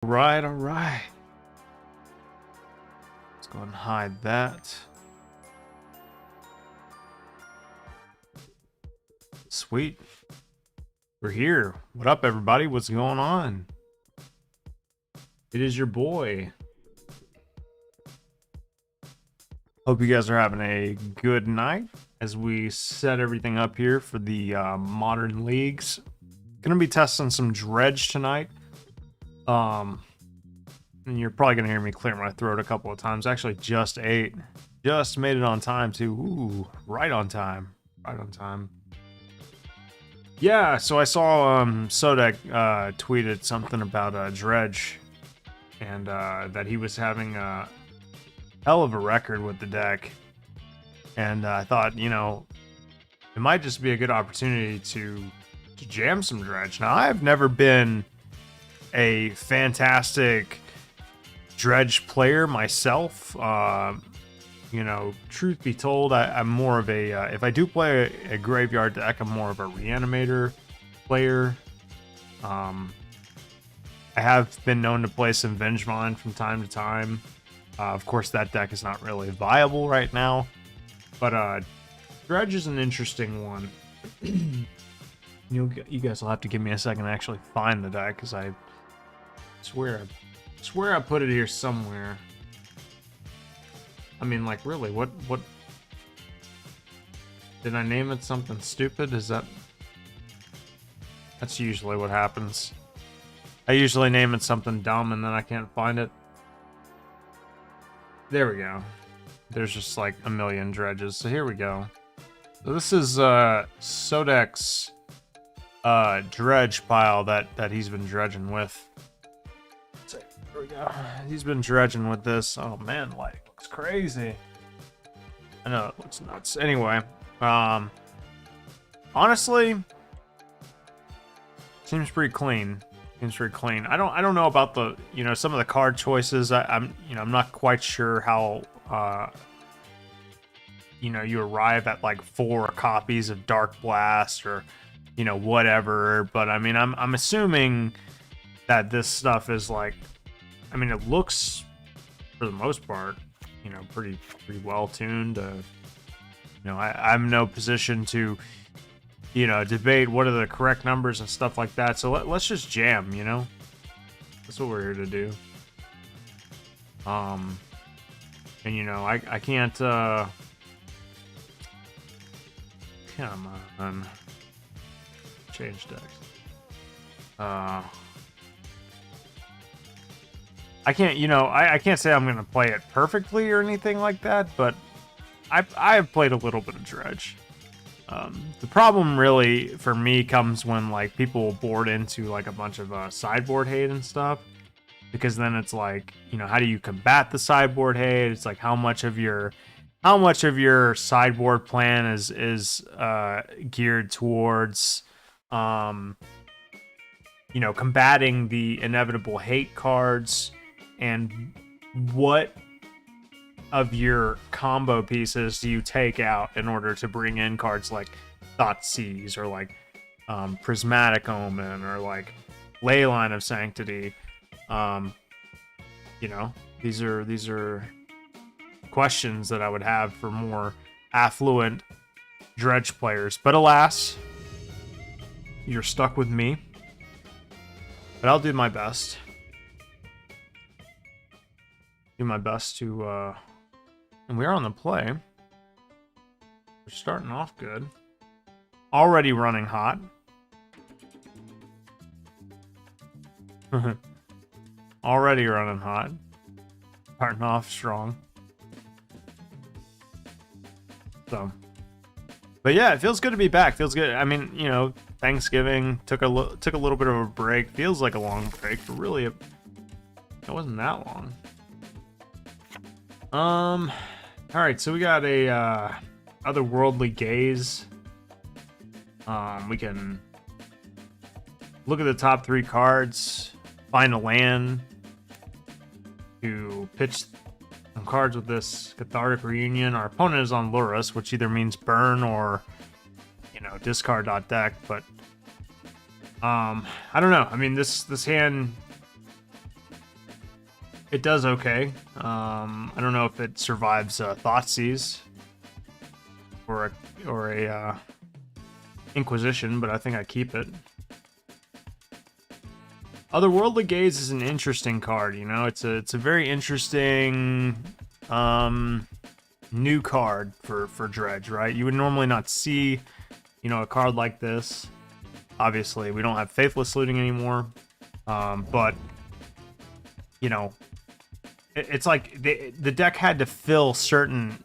All right. Let's go and hide that. Sweet. We're here. What up, everybody? What's going on? It is your boy. Hope you guys are having a good night as we set everything up here for the modern leagues. Gonna be testing some dredge tonight. And you're probably gonna hear me clear my throat a couple of times. Actually, just ate. Just made it on time too. Ooh, right on time. Right on time. Yeah, so I saw Sodek tweeted something about Dredge, and that he was having a hell of a record with the deck. And I thought, you know, it might just be a good opportunity to jam some Dredge. Now, I've never been a fantastic Dredge player myself. You know, truth be told, I'm more of a if I do play a graveyard deck, I'm more of a reanimator player. I have been known to play some Vengevine from time to time. Of course, that deck is not really viable right now, but Dredge is an interesting one. You guys will have to give me a second to actually find the deck, because I swear I put it here somewhere. I mean, like, really, what did I name it something stupid? That's usually what happens. I usually name it something dumb and then I can't find it. There we go. There's just like a million dredges. So here we go. So this is Sodek's dredge pile that he's been dredging with. There we go. He's been dredging with this. Oh man, like, looks crazy. I know it looks nuts. Anyway, honestly, seems pretty clean. Seems pretty clean. I don't know about the, you know, some of the card choices. I'm not quite sure how you know, you arrive at like 4 copies of Dark Blast or, you know, whatever. But I mean, I'm assuming that this stuff is like, I mean, it looks for the most part, you know, pretty well tuned. You know, I'm in no position to, you know, debate what are the correct numbers and stuff like that. So let's just jam, you know. That's what we're here to do. And you know, I can't. Come on. Change decks. I can't, you know, I can't say I'm going to play it perfectly or anything like that, but I've played a little bit of Dredge. The problem really for me comes when like people board into like a bunch of sideboard hate and stuff, because then it's like, you know, how do you combat the sideboard hate? It's like how much of your sideboard plan is geared towards you know, combating the inevitable hate cards, and what of your combo pieces do you take out in order to bring in cards like Thoughtseize or like Prismatic Omen or like Leyline of Sanctity. You know, these are questions that I would have for more affluent Dredge players, but alas, you're stuck with me. But I'll do my best. Do my best to, and we are on the play. We're starting off good. Already running hot. Already running hot. Starting off strong. So, but yeah, it feels good to be back. Feels good. I mean, you know, Thanksgiving took a little bit of a break. Feels like a long break, but really it wasn't that long. All right, so we got a otherworldly gaze. We can look at the top 3 cards, find a land to pitch some cards with this Cathartic Reunion. Our opponent is on Lurrus, which either means burn or, you know, discard .deck, but I don't know. I mean, this hand It does okay. I don't know if it survives Thoughtseize or a Inquisition, but I think I keep it. Otherworldly Gaze is an interesting card. You know, it's a very interesting new card for Dredge, right? You would normally not see, you know, a card like this. Obviously, we don't have Faithless Looting anymore, but you know, it's like the deck had to fill certain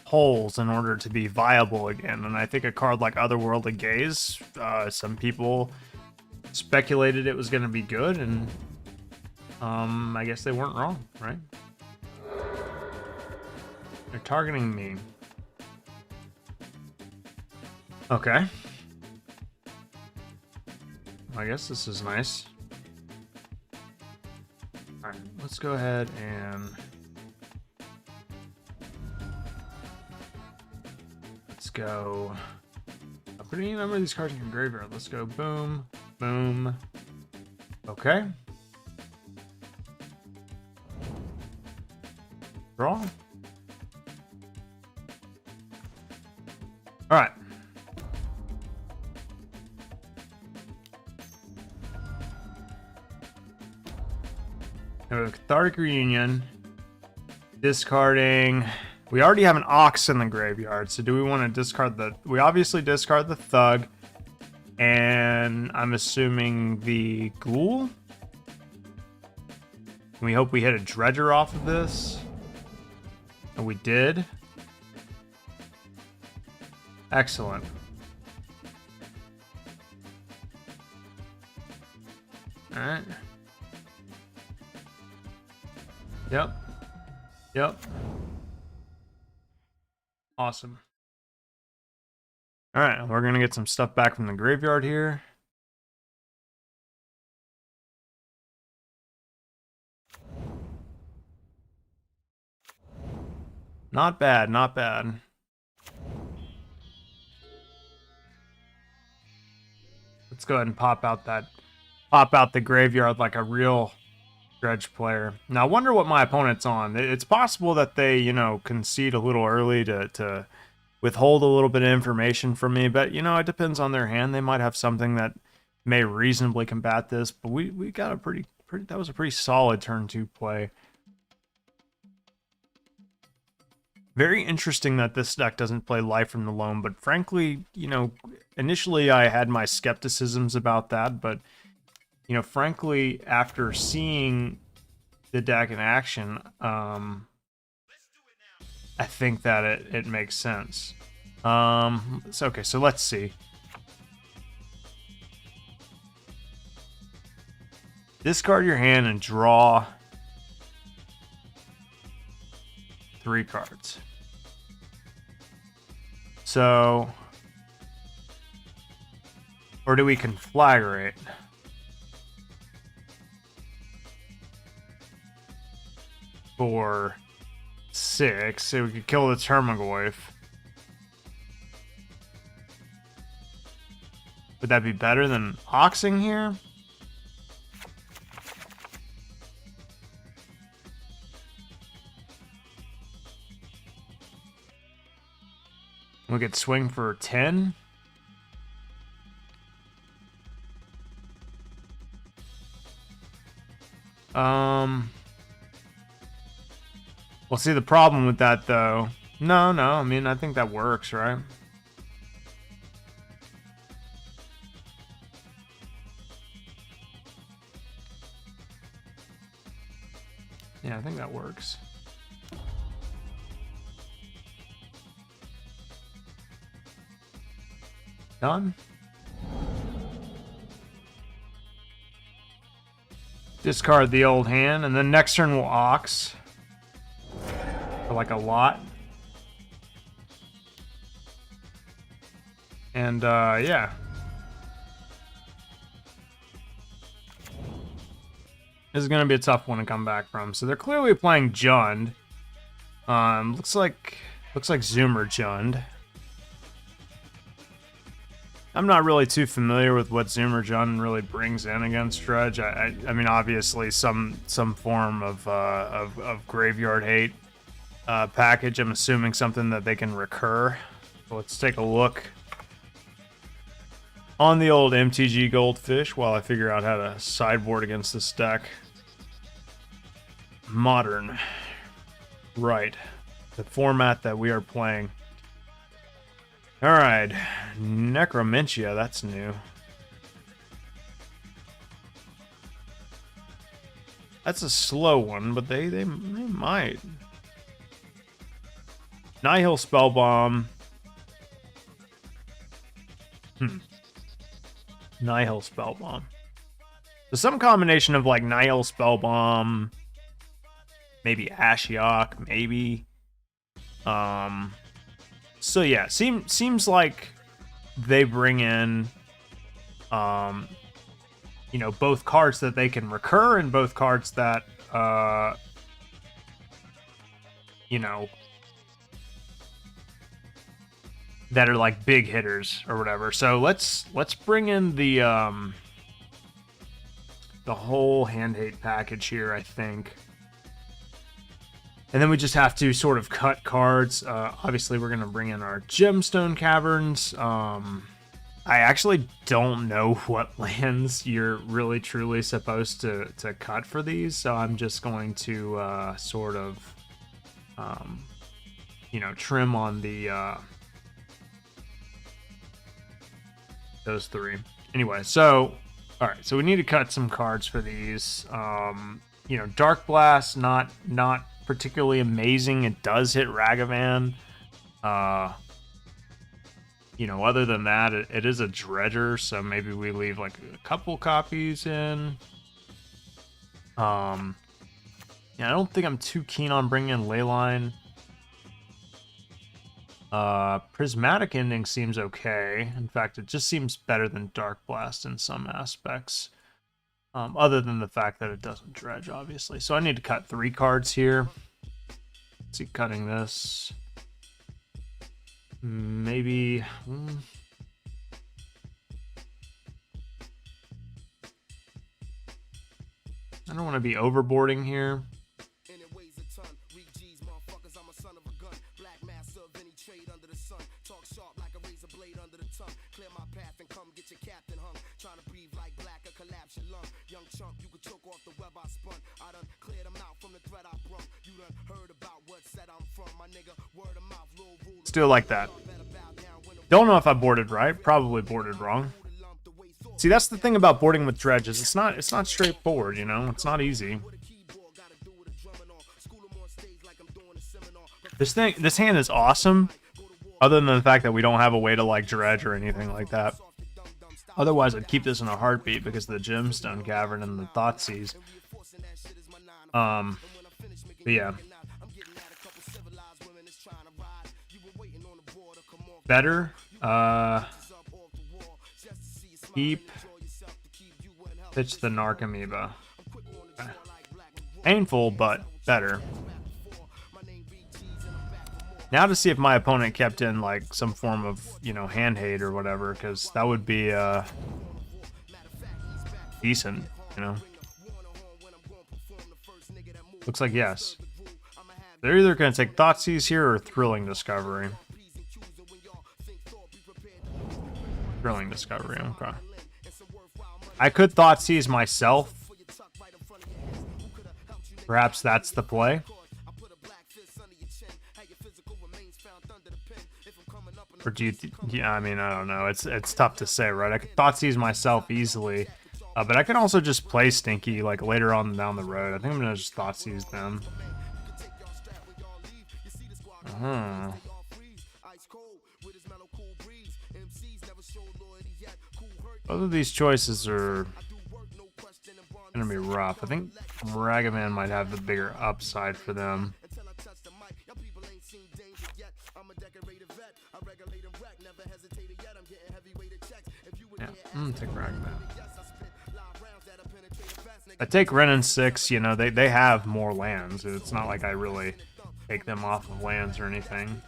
holes in order to be viable again, and I think a card like Otherworldly Gaze, some people speculated it was going to be good, and I guess they weren't wrong, right? They're targeting me. Okay. I guess this is nice. Alright, let's go ahead and... let's go... I'll put any number of these cards in your graveyard. Let's go boom, boom. Okay. Draw. Alright. Cathartic Reunion. Discarding. We already have an Ox in the graveyard, so do we want to discard the... we obviously discard the Thug. And I'm assuming the Ghoul. Can we hope we hit a Dredger off of this? And we did. Excellent. Alright. Yep. Yep. Awesome. Alright, we're gonna get some stuff back from the graveyard here. Not bad, not bad. Let's go ahead and pop out the graveyard like a real Dredge player. Now I wonder what my opponent's on. It's possible that they, you know, concede a little early to withhold a little bit of information from me, but you know, it depends on their hand. They might have something that may reasonably combat this, but we got a pretty that was a pretty solid turn 2 play. Very interesting that this deck doesn't play Life from the Loam, but frankly, you know, initially I had my skepticisms about that, but you know, frankly, after seeing the deck in action, I think that it makes sense. So, okay, so let's see. Discard your hand and draw 3 cards. So, or do we conflagrate? For 6, so we could kill the Termagoyf. Would that be better than Oxing here? We could swing for 10. Well, see, the problem with that, though... No, I mean, I think that works, right? Yeah, I think that works. Done. Discard the old hand, and then next turn we'll Ox. For like a lot. And, yeah. This is going to be a tough one to come back from. So they're clearly playing Jund. Looks like Zoomer Jund. I'm not really too familiar with what Zoomer Jun really brings in against Dredge. I mean, obviously some form of graveyard hate package. I'm assuming something that they can recur. So let's take a look on the old MTG Goldfish while I figure out how to sideboard against this deck. Modern. Right. The format that we are playing. Alright. Necromentia, that's new. That's a slow one, but they might. Nihil Spellbomb. Nihil Spellbomb. So some combination of like Nihil Spellbomb, maybe Ashiok, maybe. So yeah, seems like they bring in, you know, both cards that they can recur and both cards that, you know, that are like big hitters or whatever. So let's bring in the whole hand hate package here, I think. And then we just have to sort of cut cards. Obviously, we're going to bring in our Gemstone Caverns. I actually don't know what lands you're really truly supposed to cut for these. So I'm just going to sort of, you know, trim on the those three. Anyway, so, all right. So we need to cut some cards for these. You know, Dark Blast, not particularly amazing. It does hit Ragavan. You know, other than that, it is a dredger, so maybe we leave like a couple copies in. Yeah, I don't think I'm too keen on bringing in Leyline. Prismatic Ending seems okay. In fact, it just seems better than Dark Blast in some aspects. Other than the fact that it doesn't dredge, obviously. So I need to cut 3 cards here. Let's see, cutting this. Maybe... I don't want to be overboarding here. Let's do it like that. Don't know if I boarded right. Probably boarded wrong. See, that's the thing about boarding with dredges. It's not straightforward, you know. It's not easy. This hand is awesome, other than the fact that we don't have a way to like dredge or anything like that. Otherwise, I'd keep this in a heartbeat because of the Gemstone Cavern and the Thoughtseize. But yeah. Better. Keep. Pitch the Narc Amoeba. Okay. Painful, but better. Now to see if my opponent kept in like some form of, you know, hand hate or whatever, because that would be decent, you know. Looks like yes. They're either going to take Thoughtseize here or Thrilling Discovery. Thrilling Discovery, okay. I could Thoughtseize myself. Perhaps that's the play. Or do you... yeah, I mean, I don't know. It's tough to say, right? I could Thoughtseize myself easily. But I can also just play Stinky, like, later on down the road. I think I'm going to just Thoughtseize them. Both of these choices are going to be rough. I think Ragavan might have the bigger upside for them. Yeah, I'm going to take Ragavan. I take Ren and 6, you know, they have more lands. It's not like I really take them off of lands or anything.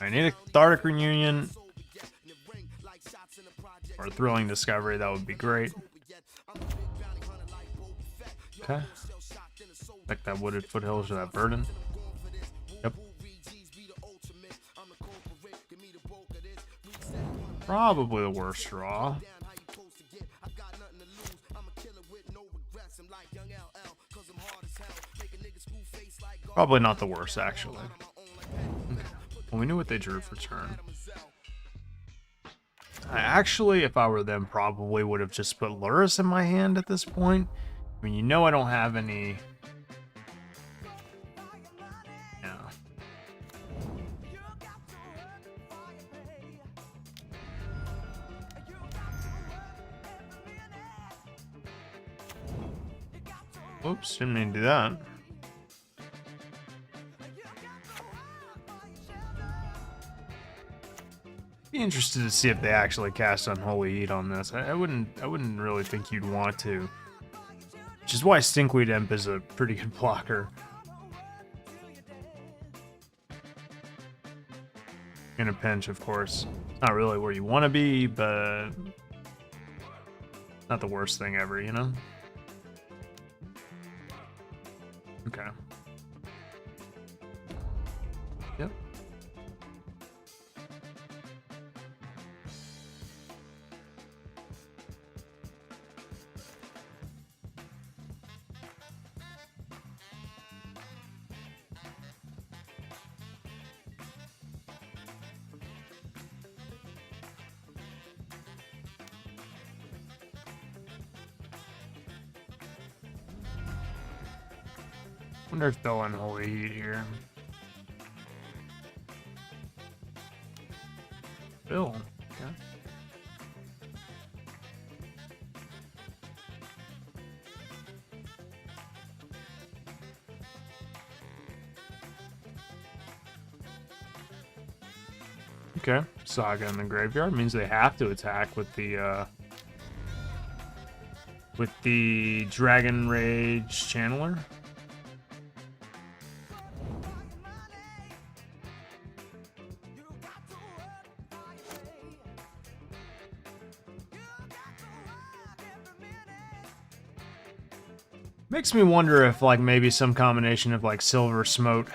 I need a cathartic reunion or a thrilling discovery. That would be great. Okay. Like that wooded foothills or that burden. Yep. Probably the worst draw. Probably not the worst, actually. Okay. Well, we knew what they drew for turn. I actually, if I were them, probably would have just put Luris in my hand at this point. I mean, you know I don't have any... Yeah. Oops, didn't mean to do that. Be interested to see if they actually cast Unholy Heat on this. I wouldn't really think you'd want to. Which is why Stinkweed Imp is a pretty good blocker. In a pinch, of course. Not really where you want to be, but not the worst thing ever, you know? Okay. Yep. Wonder if they'll Unholy Heat here. Bill. Okay. Okay. Saga in the graveyard means they have to attack with the Dragon Rage Channeler. Makes me wonder if, like, maybe some combination of, like, Silver Smote,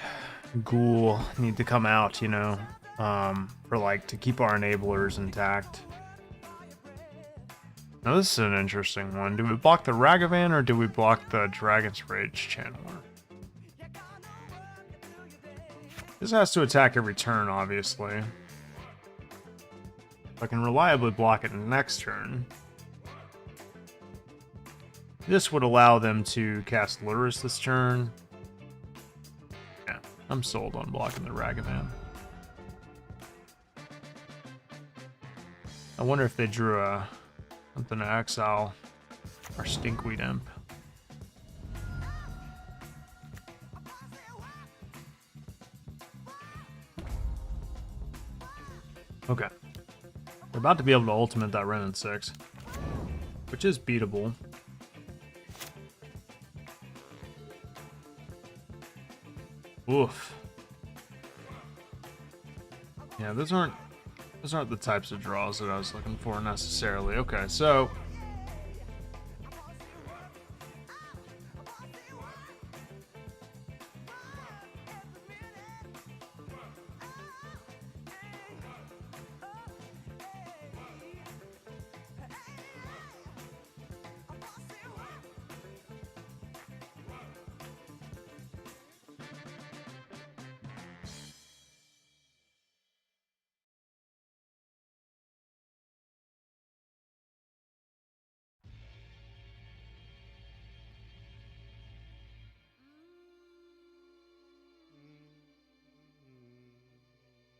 Ghoul need to come out, you know, for, like, to keep our enablers intact. Now, this is an interesting one. Do we block the Ragavan, or do we block the Dragon's Rage Channeler? This has to attack every turn, obviously. If I can reliably block it next turn... This would allow them to cast Luris this turn. Yeah, I'm sold on blocking the Ragavan. I wonder if they drew something to exile our Stinkweed Imp. Okay. We're about to be able to ultimate that Ren in 6, which is beatable. Oof. Yeah, those aren't the types of draws that I was looking for necessarily. Okay, so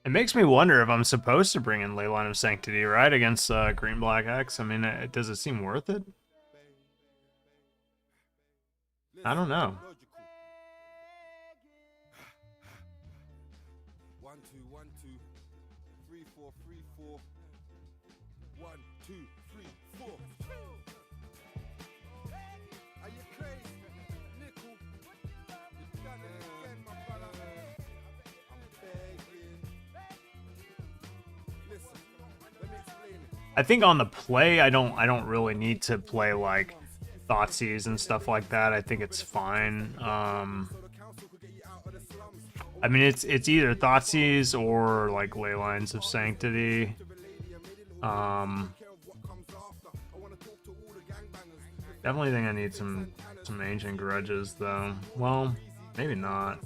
it makes me wonder if I'm supposed to bring in Leyline of Sanctity, right, against Green Black X. I mean, does it seem worth it? I don't know. 1 2 1 2 3 4 3 4 1 2 3 4. Are you crazy, Nickel? You done it again, my brother. I'm begging. I think on the play, I don't really need to play like Thoughtseize and stuff like that. I think it's fine. I mean, it's either Thoughtseize or like Leylines of Sanctity. Definitely think I need some ancient grudges though. Well, maybe not.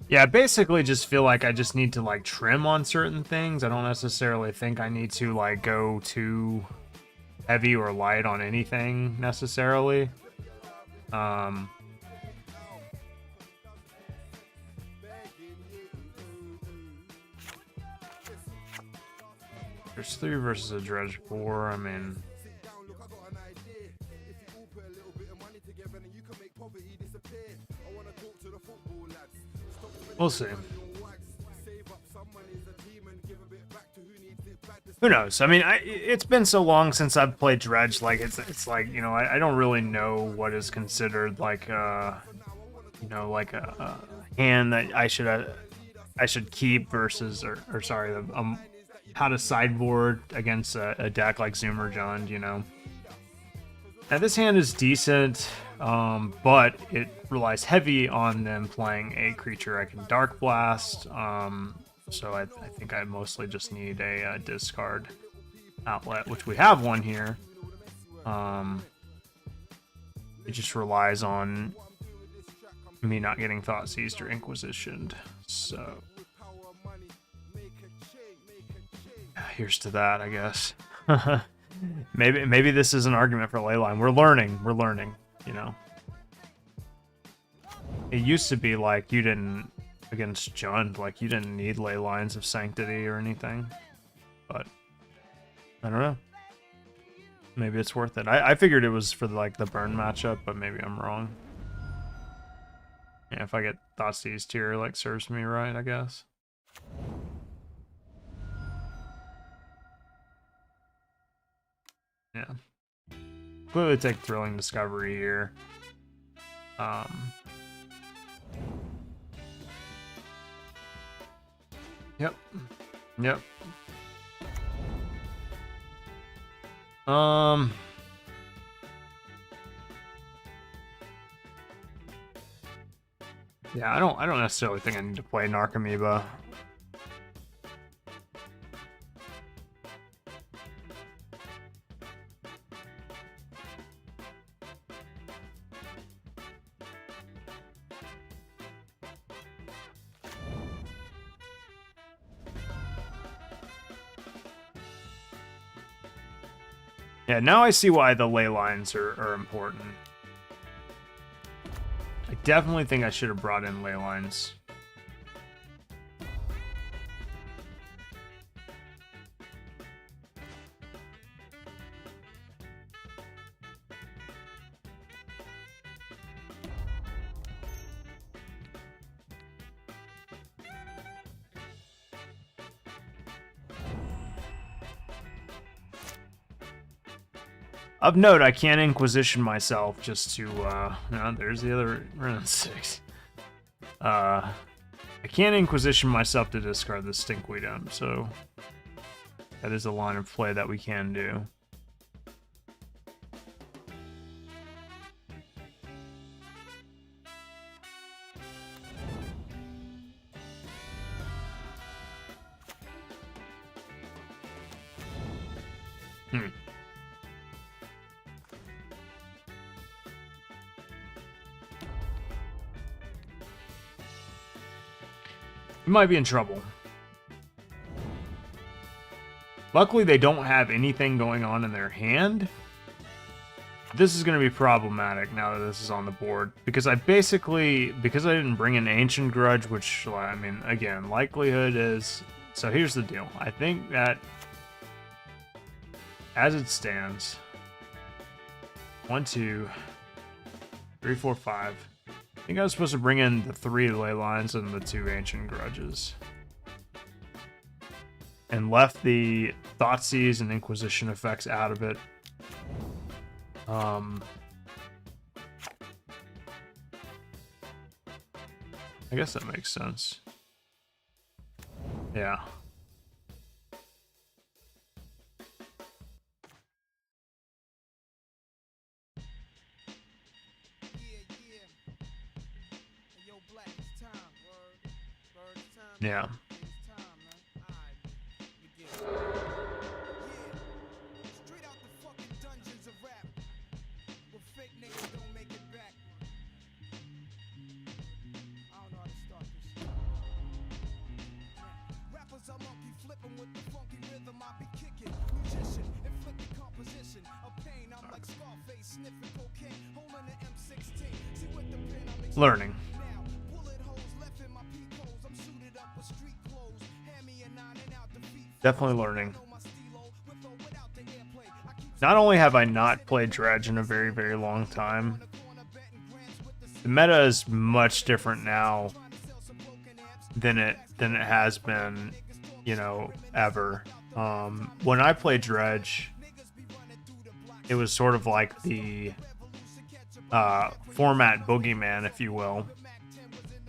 Yeah, I basically just feel like I just need to like trim on certain things. I don't necessarily think I need to like go too heavy or light on anything necessarily. There's 3 versus a Dredge 4. I mean, we'll see. Who knows? I mean, it's been so long since I've played Dredge. Like it's like, you know, I don't really know what is considered like you know, like a hand that I should keep versus or sorry, how to sideboard against a deck like Zoomer, you know. Now this hand is decent, but it relies heavy on them playing a creature I can Dark Blast. So I think I mostly just need a discard outlet, which we have one here. It just relies on me not getting Thoughtseized or Inquisitioned. So here's to that, I guess. Maybe this is an argument for Leyline. We're learning, you know. It used to be like you didn't, against Jund, like you didn't need Leylines of Sanctity or anything. But I don't know. Maybe it's worth it. I figured it was for like the burn matchup, but maybe I'm wrong. Yeah, if I get Thoughtseized here, like serves me right, I guess. Yeah. Clearly take Thrilling Discovery here. Yep. Yep. Yeah, I don't necessarily think I need to play Narcomoeba. Yeah, now I see why the ley lines are important. I definitely think I should have brought in ley lines. Of note, I can't Inquisition myself just to, no, there's the other run 6. I can't Inquisition myself to discard the Stinkweed Imp, so that is a line of play that we can do. We might be in trouble. Luckily, they don't have anything going on in their hand. This is going to be problematic now that this is on the board, because because I didn't bring an Ancient Grudge, which, I mean, again, likelihood is... So here's the deal. I think that, as it stands, 1, 2, 3, 4, 5. I think I was supposed to bring in the 3 ley lines and the 2 Ancient Grudges. And left the Thoughtseize and Inquisition effects out of it. I guess that makes sense. Yeah. Yeah. Learning. Definitely learning. Not only have I not played Dredge in a very, very long time, the meta is much different now than it has been, you know, ever. When I played Dredge, it was sort of like the format boogeyman, if you will,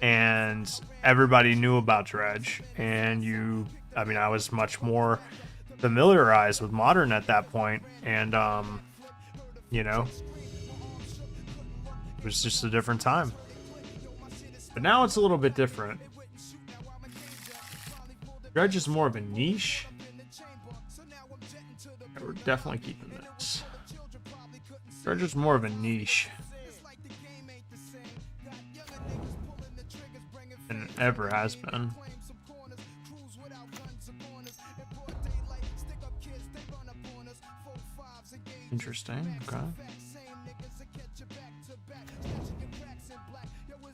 and everybody knew about Dredge, and I was much more familiarized with Modern at that point, and you know, it was just a different time. But now it's a little bit different. Dredge is more of a niche. Yeah, we're definitely keeping this. Dredge is more of a niche than it ever has been. Interesting. Okay.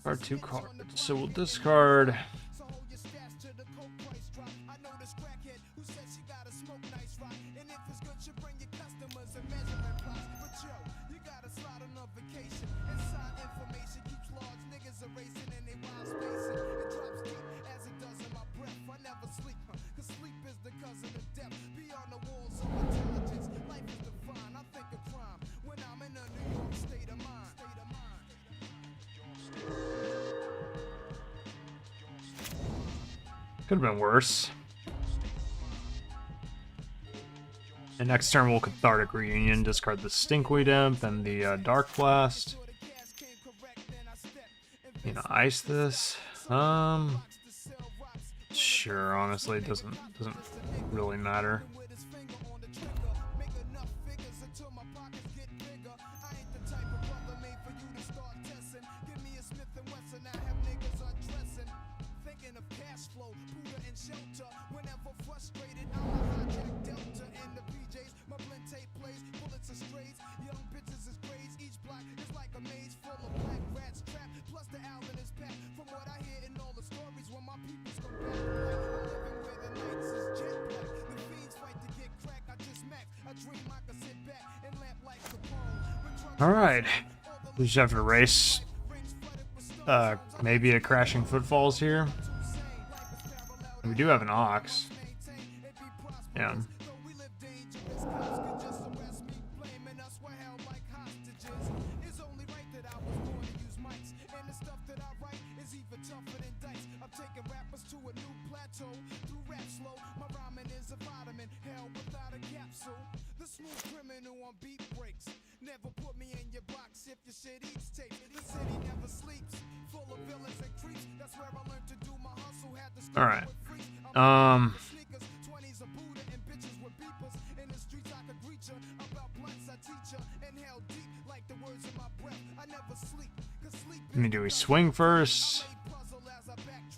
Card 2 cards. So we'll discard. Could have been worse. And next turn we'll Cathartic Reunion, discard the Stinkweed Imp and the Dark Blast. You know, ice this. Sure, honestly, it doesn't really matter. Alright, we just have to race maybe a Crashing Footfalls here. We do have an Ox. Yeah. Alright. I mean, do we swing first?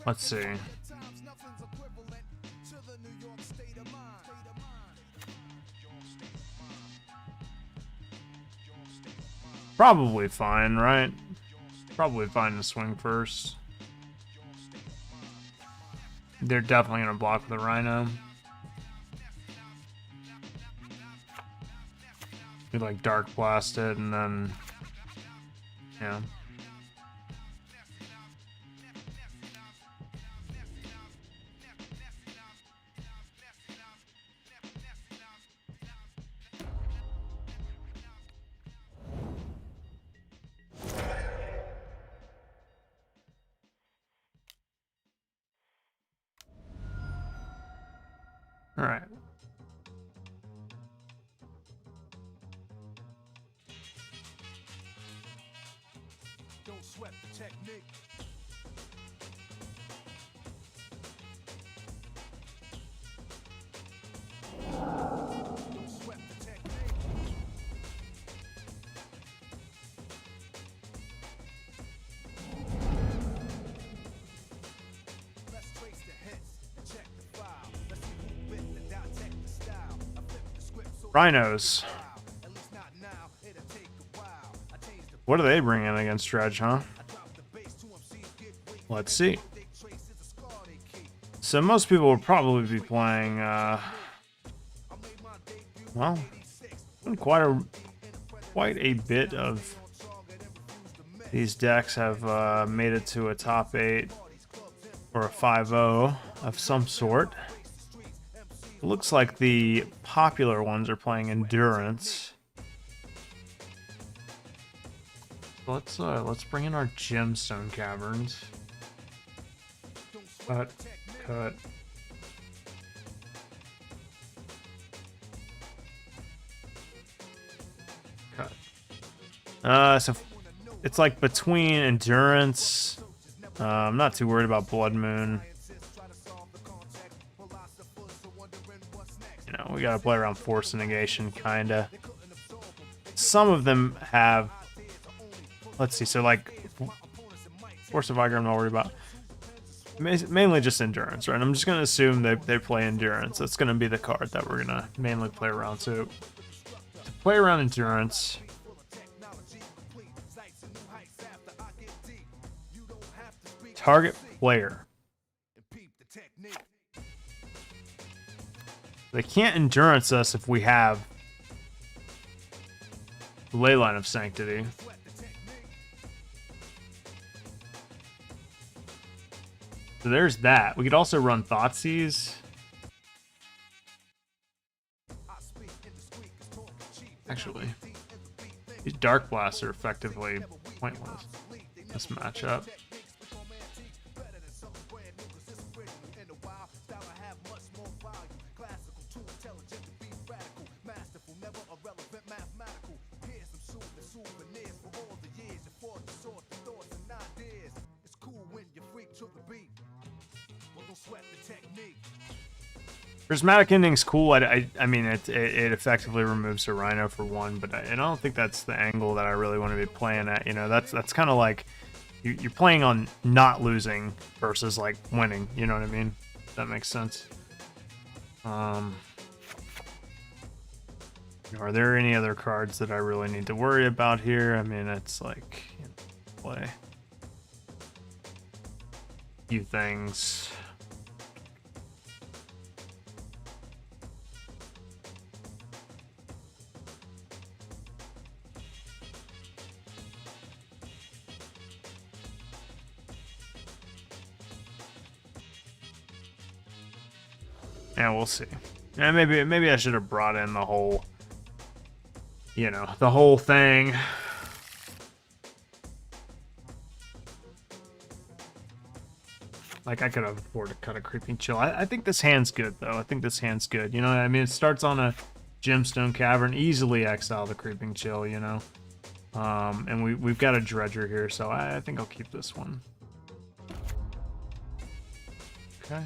Let's see. Probably fine, right? Probably fine to swing first. They're definitely gonna block the Rhino. We like Dark Blasted and then, yeah. All right. Don't sweat the technique. Don't sweat the technique. Let's trace the hits and check the file. Let's see who bit the dissect the style. I flip the script so Rhinos. at least not now. It'll take a while. I changed the What do they bring in against Dredge, huh? I drop the bass to MCs get weak. Let's see. They trace is a scar they keep. So most people will probably be playing, I made my debut well, in 86. quite a bit of these decks have made it to a top 8 or a 5-0 of some sort. It looks like the popular ones are playing Endurance. Let's bring in our Gemstone Caverns. Cut. So it's like between Endurance. I'm not too worried about Blood Moon. You know, we gotta play around Force and Negation, kinda. Some of them have. Let's see. So like, Force of Vigor, I'm not worried about. Mainly just Endurance, right? I'm just gonna assume they play Endurance. That's gonna be the card that we're gonna mainly play around. So to play around Endurance. Target player. They can't Endurance us if we have Leyline of Sanctity. So there's that. We could also run Thoughtseize. Actually, these Dark Blasts are effectively pointless. This matchup. Prismatic Ending's cool. I mean, it effectively removes a Rhino for one, but I don't think that's the angle that I really want to be playing at. You know, that's kind of like you're playing on not losing versus like winning. You know what I mean? If that makes sense. Are there any other cards that I really need to worry about here? I mean, it's like, you know, play a few things. Yeah, we'll see. Yeah, maybe I should have brought in the whole, you know, the whole thing. Like, I could have afforded to cut a Creeping Chill. I think this hand's good, though. I think this hand's good. You know what I mean? It starts on a Gemstone Cavern. Easily exile the Creeping Chill, you know? And we've got a Dredger here, so I think I'll keep this one. Okay.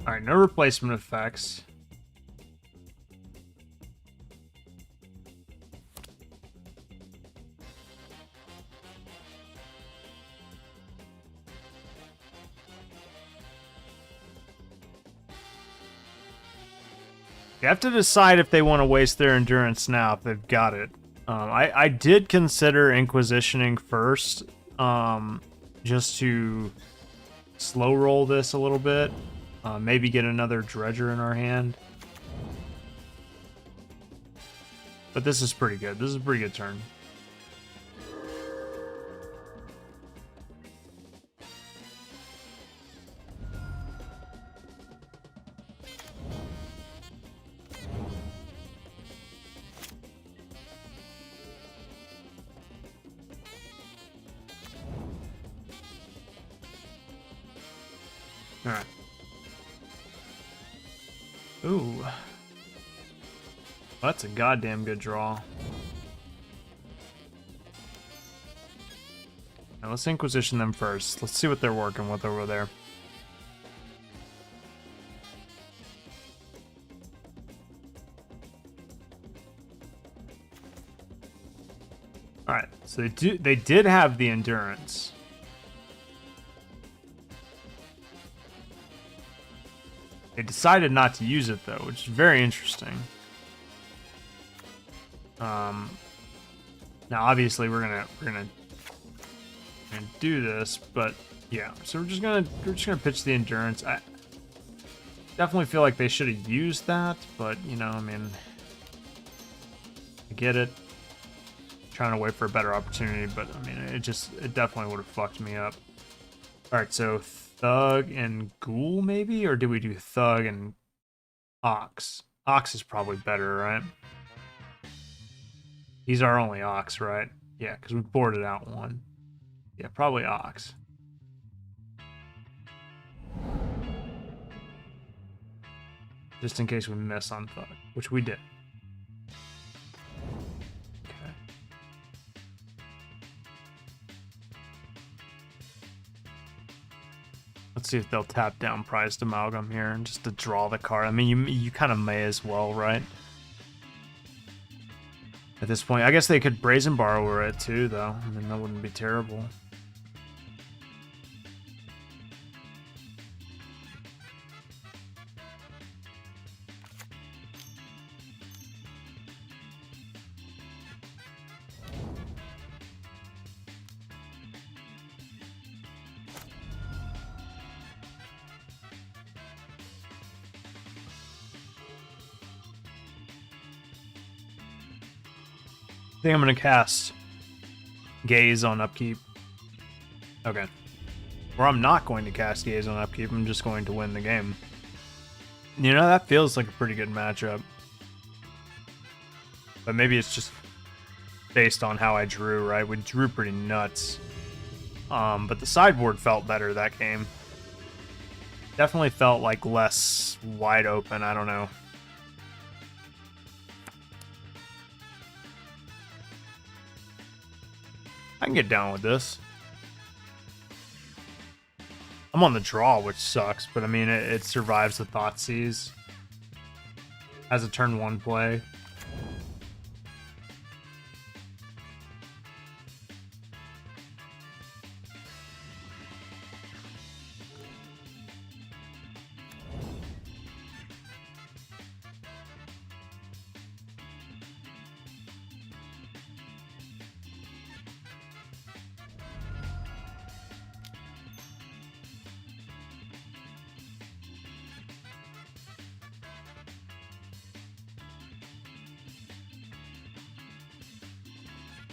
Alright, no replacement effects. You have to decide if they want to waste their endurance now, if they've got it. I did consider Inquisitioning first, just to slow roll this a little bit. Maybe get another Dredger in our hand. But this is pretty good. This is a pretty good turn. Alright. Ooh. That's a goddamn good draw. Now let's Inquisition them first. Let's see what they're working with over there. Alright, so they did have the endurance. They decided not to use it though, which is very interesting. Now obviously we're gonna do this, but yeah. So we're just gonna pitch the endurance. I definitely feel like they should have used that, but you know, I mean, I get it. Trying to wait for a better opportunity, but I mean, it definitely would have fucked me up. All right, so Thug and Ghoul maybe, or did we do Thug and Ox? Ox is probably better, right? He's our only Ox, right? Yeah, because we boarded out one. Yeah, probably Ox. Just in case we miss on Thug, which we did. Okay. Let's see if they'll tap down Prized Amalgam here and just to draw the card. I mean, you kind of may as well, right? At this point, I guess they could Brazen Borrower it too, though. I mean, that wouldn't be terrible. I think I'm going to cast Gaze on upkeep. Okay. Or I'm not going to cast Gaze on upkeep. I'm just going to win the game. You know, that feels like a pretty good matchup. But maybe it's just based on how I drew, right? We drew pretty nuts. But the sideboard felt better that game. Definitely felt like less wide open. I don't know. I can get down with this. I'm on the draw, which sucks, but I mean, it survives the Thoughtseize. Has a turn 1 play.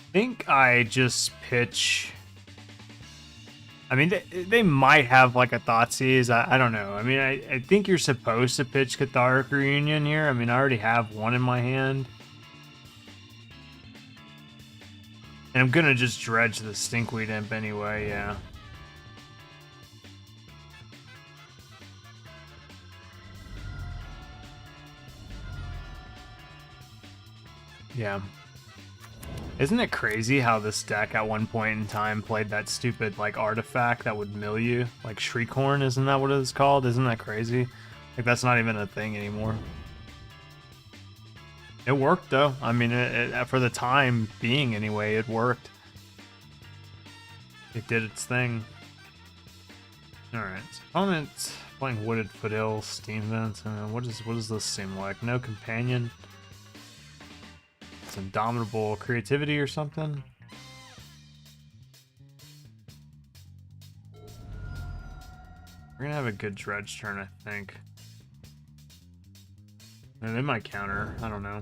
I think I just pitch. I mean, they might have like a Thoughtseize. I don't know. I mean, I think you're supposed to pitch Catharic Reunion here. I mean, I already have one in my hand. And I'm gonna just dredge the Stinkweed Imp anyway, yeah. Yeah. Isn't it crazy how this deck at one point in time played that stupid like artifact that would mill you? Like Shriekhorn, isn't that what it's called? Isn't that crazy? Like, that's not even a thing anymore. It worked, though. I mean, for the time being, anyway, it worked. It did its thing. Alright. Opponent playing Wooded Foothills, Steam Vents. What does this seem like? No companion. It's Indomitable Creativity or something. We're gonna have a good Dredge turn, I think. And they might counter. I don't know.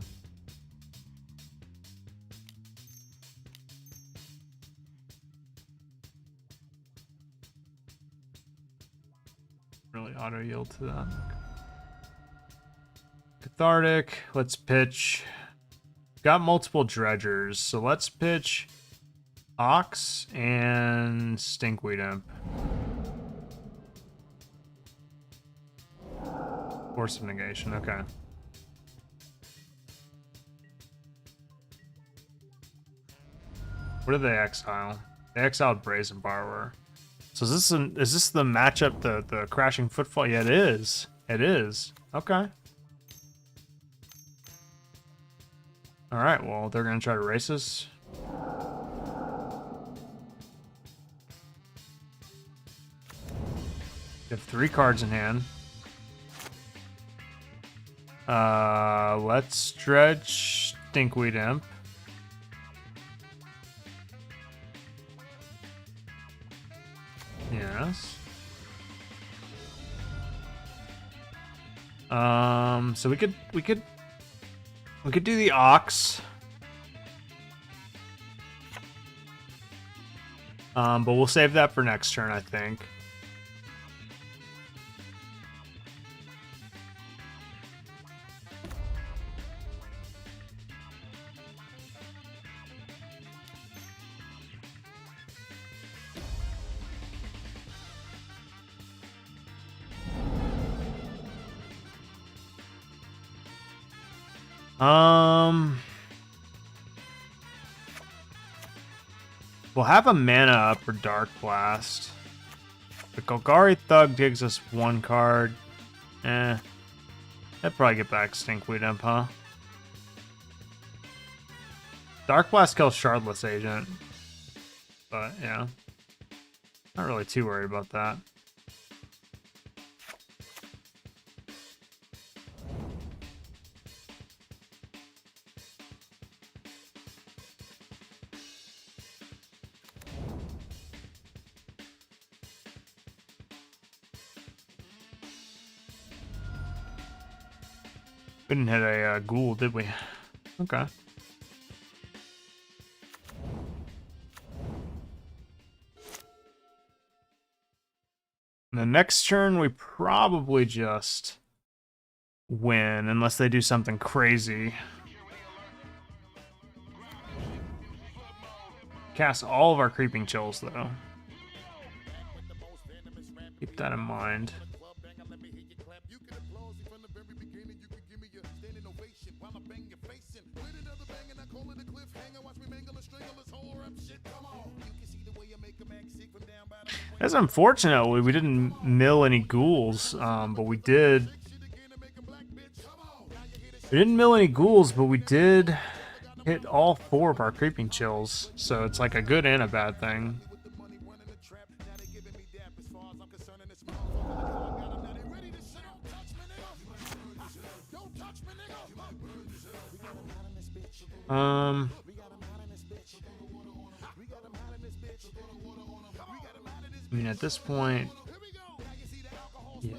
Really auto yield to that. Cathartic. Let's pitch. Got multiple dredgers, so let's pitch Ox and Stinkweed Imp. Force of negation. Okay. What did they exile? They exiled Brazen Borrower. So is this the matchup, the Crashing Footfall? Yeah, it is. It is. Okay. Alright, well, they're gonna try to race us. We have 3 cards in hand. Let's Dredge Stinkweed Imp. Yes. So we could do the Ox. But we'll save that for next turn, I think. We'll have a mana up for Dark Blast. The Golgari Thug gives us 1 card. I'd probably get back Stinkweed Imp, huh? Dark Blast kills Shardless Agent. But, yeah. Not really too worried about that. We didn't hit a ghoul, did we? Okay. The next turn, we probably just win, unless they do something crazy. Cast all of our Creeping Chills, though. Keep that in mind. That's unfortunate. We didn't mill any ghouls, but we did. We didn't mill any ghouls, but we did hit all 4 of our Creeping Chills. So it's like a good and a bad thing. I mean, at this point, yeah.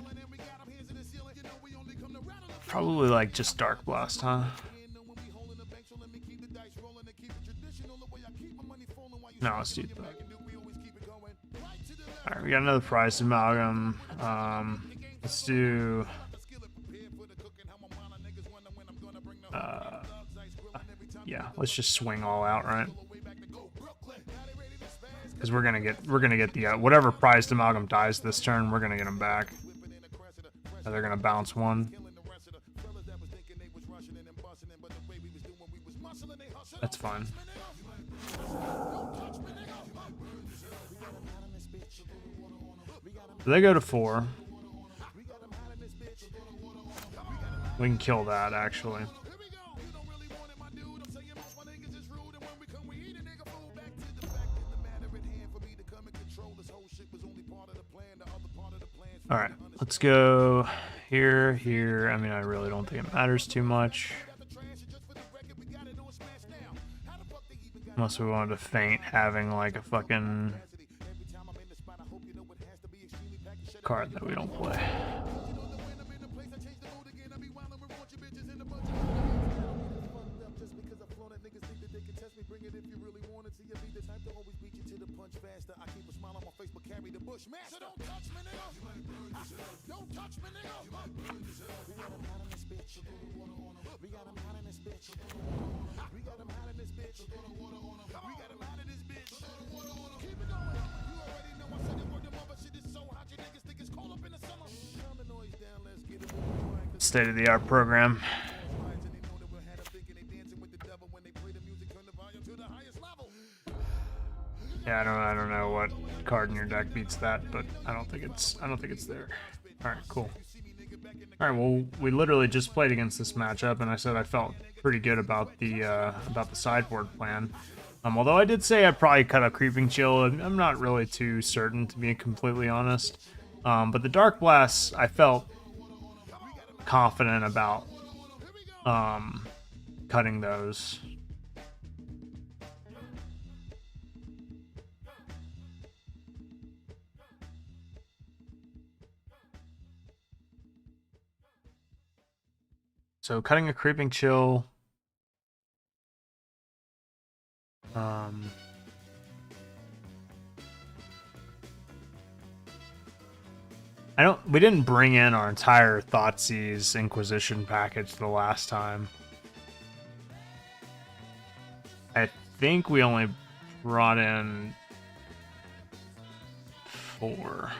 Probably like just Dark Blast, huh? No, let's do that. Alright, we got another Prized Amalgam. Let's do... yeah, let's just swing all out, right? Because we're gonna get the whatever Prized Amalgam dies this turn, we're gonna get them back. They're gonna bounce 1. That's fine. So they go to 4. We can kill that, actually. All right, let's go here, here. I mean, I really don't think it matters too much. Unless we wanted to feint having like a fucking card that we don't play. State-of-the-art program. Yeah, I don't know what card in your deck beats that, but I don't think it's there. All right, cool. All right, well, we literally just played against this matchup, and I said I felt pretty good about the sideboard plan. Although I did say I'd probably cut a Creeping Chill, and I'm not really too certain, to be completely honest. But the Dark Blasts, I felt confident about cutting those. So cutting a Creeping Chill. We didn't bring in our entire Thoughtseize Inquisition package the last time. I think we only brought in 4.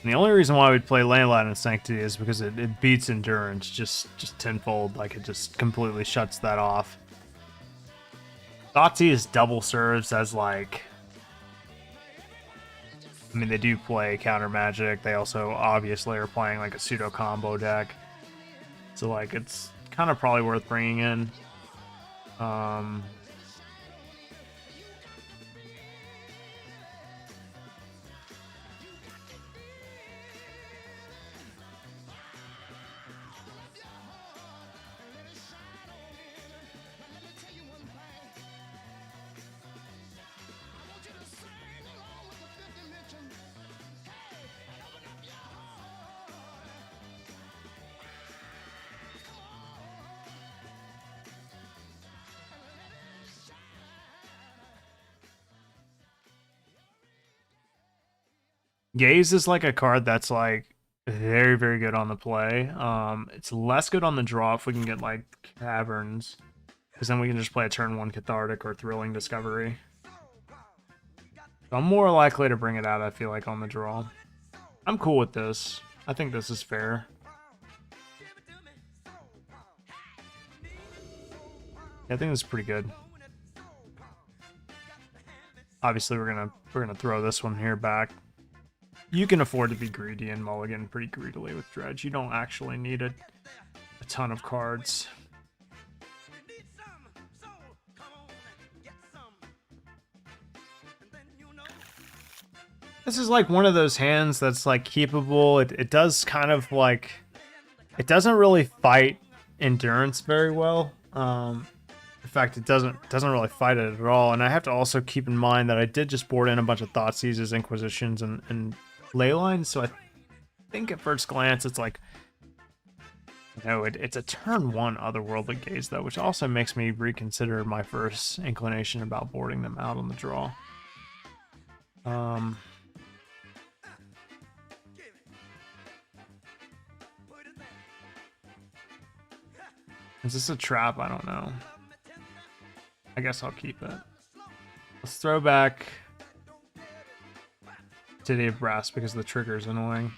And the only reason why we'd play Leyline and Sanctity is because it beats Endurance just tenfold. Like, it just completely shuts that off. Thoughtseize double serves as, like... I mean, they do play counter magic. They also obviously are playing like a pseudo combo deck. So like, it's kind of probably worth bringing in. Gaze is like a card that's like very, very good on the play. It's less good on the draw if we can get like Caverns, because then we can just play a turn 1 Cathartic or Thrilling Discovery. So I'm more likely to bring it out, I feel like, on the draw. I'm cool with this. I think this is fair. Yeah, I think this is pretty good. Obviously, we're gonna throw this one here back. You can afford to be greedy and mulligan pretty greedily with Dredge. You don't actually need a ton of cards. This is like one of those hands that's like keepable. It does kind of like... It doesn't really fight Endurance very well. In fact, it doesn't really fight it at all. And I have to also keep in mind that I did just board in a bunch of Thoughtseizes, Inquisitions, and Leyline, so I think at first glance it's like, no, it's a turn 1 Otherworldly Gaze though, which also makes me reconsider my first inclination about boarding them out on the draw. Is this a trap? I don't know. I guess I'll keep it. Let's throw back City of Brass because the trigger is annoying.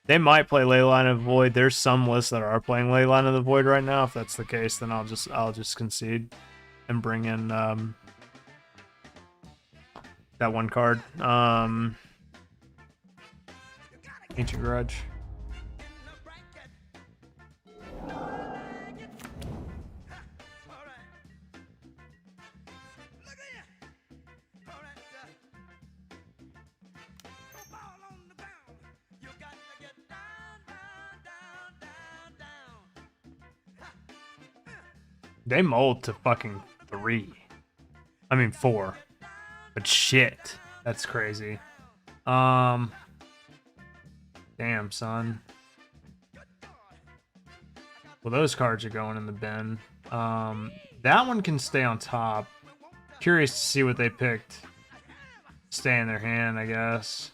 They might play Leyline of the Void. There's some lists that are playing Leyline of the Void right now. If that's the case, then I'll just concede. and bring in that one card. Ancient Grudge. They mold to fucking 3. I mean 4. But shit, that's crazy. Damn, son. Well, those cards are going in the bin. That one can stay on top. Curious to see what they picked. Stay in their hand, I guess.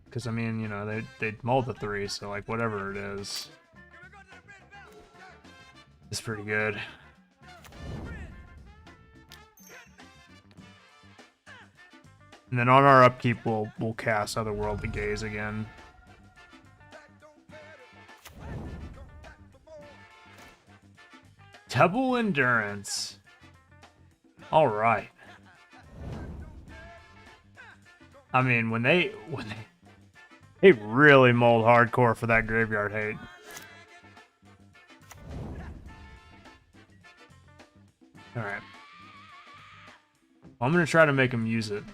Because, I mean, you know, they mold the 3, so, like, whatever it is. It's pretty good. And then on our upkeep, we'll cast Otherworldly Gaze again. Double Endurance. All right. I mean, when they really mold hardcore for that graveyard hate. All right. I'm gonna try to make him use it.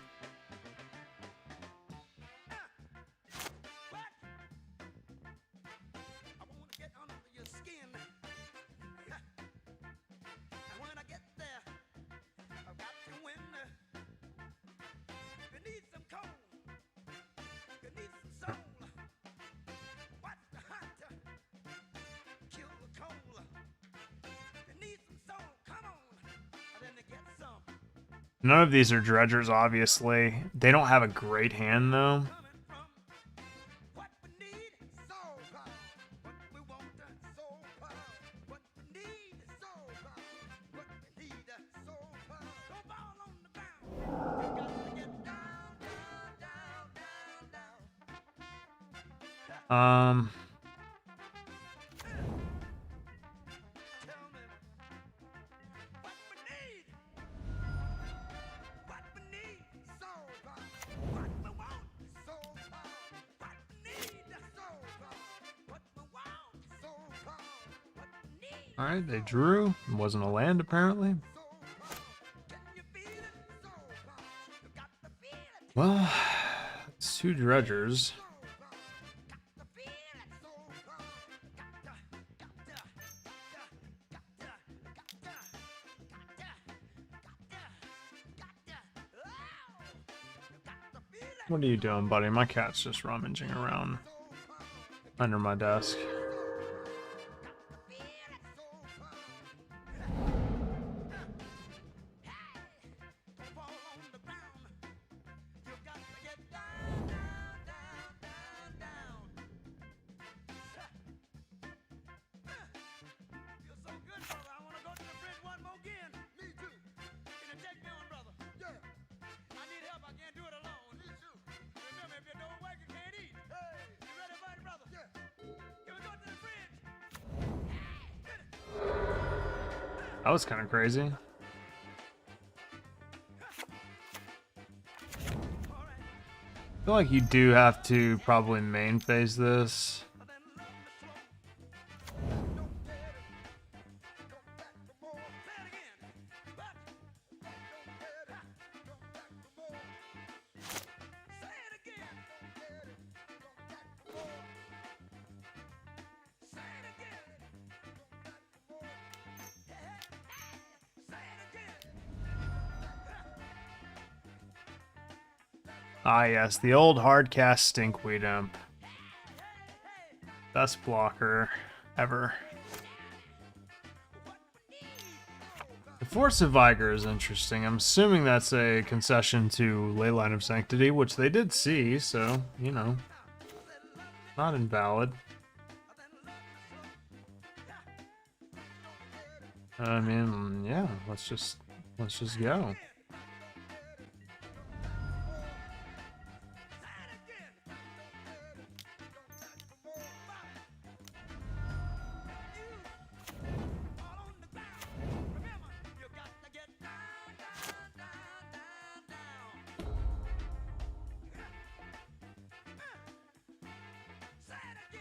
None of these are dredgers, obviously. They don't have a great hand, though. Alright, they drew. It wasn't a land, apparently. Well, it's 2 dredgers. What are you doing, buddy? My cat's just rummaging around under my desk. That was kind of crazy. I feel like you do have to probably main phase this. Ah yes, the old hardcast Stinkweed Imp. Best blocker ever. The Force of Vigor is interesting. I'm assuming that's a concession to Leyline of Sanctity, which they did see, so, you know, not invalid. I mean, yeah, let's just go.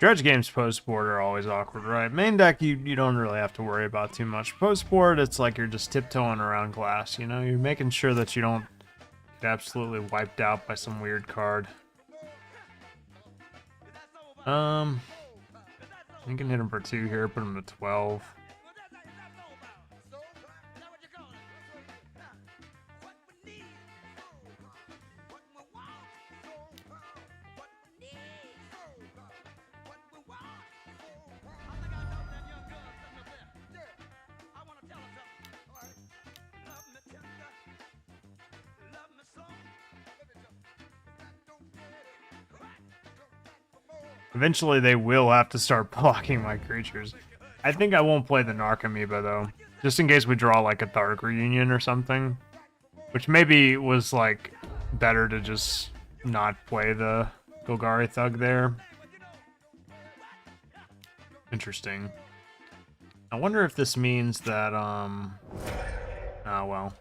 Dredge games post board are always awkward, right? Main deck, you don't really have to worry about too much. Post board, it's like you're just tiptoeing around glass, you know? You're making sure that you don't get absolutely wiped out by some weird card. I can hit him for 2 here, put him to 12. Eventually, they will have to start blocking my creatures. I think I won't play the Narc Amoeba, though. Just in case we draw, like, a Dark Reunion or something. Which maybe was, like, better to just not play the Golgari Thug there. Interesting. I wonder if this means that, oh, well.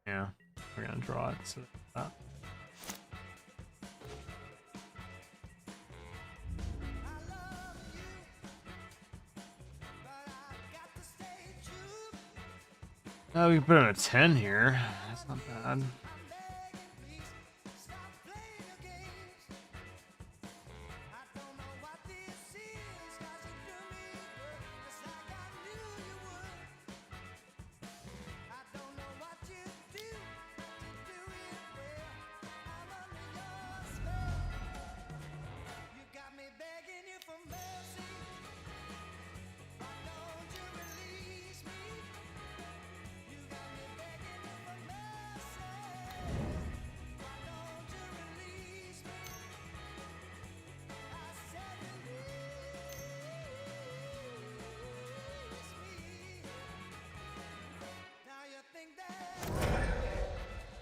Yeah, we're gonna draw it, so that. Oh, we can put in a 10 here. That's not bad.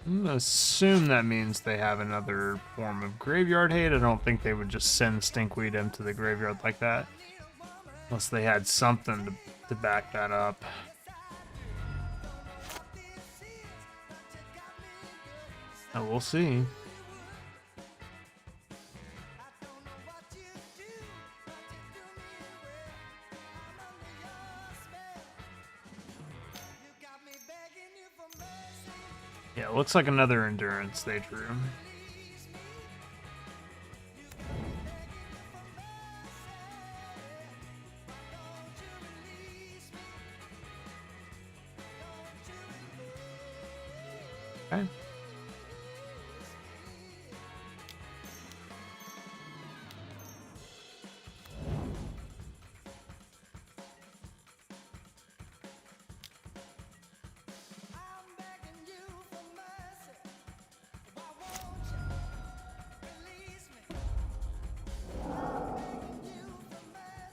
I'm gonna assume that means they have another form of graveyard hate. I don't think they would just send Stinkweed into the graveyard like that. Unless they had something to back that up. Oh, we'll see. Yeah, looks like another endurance they drew. Okay.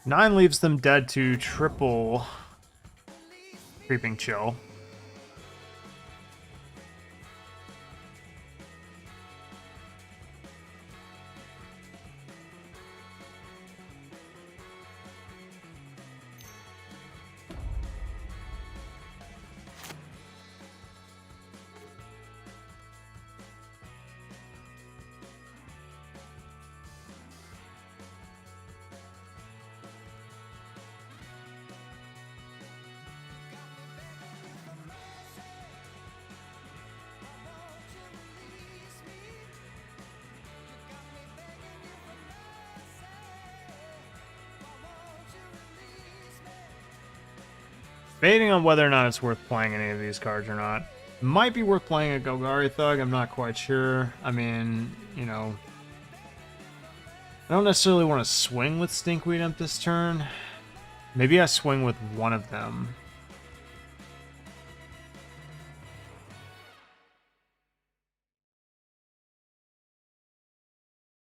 Nine leaves them dead to triple Creeping Chill. Debating on whether or not it's worth playing any of these cards or not. Might be worth playing a Golgari Thug, I'm not quite sure. I mean, you know, I don't necessarily want to swing with Stinkweed Imp this turn. Maybe I swing with one of them.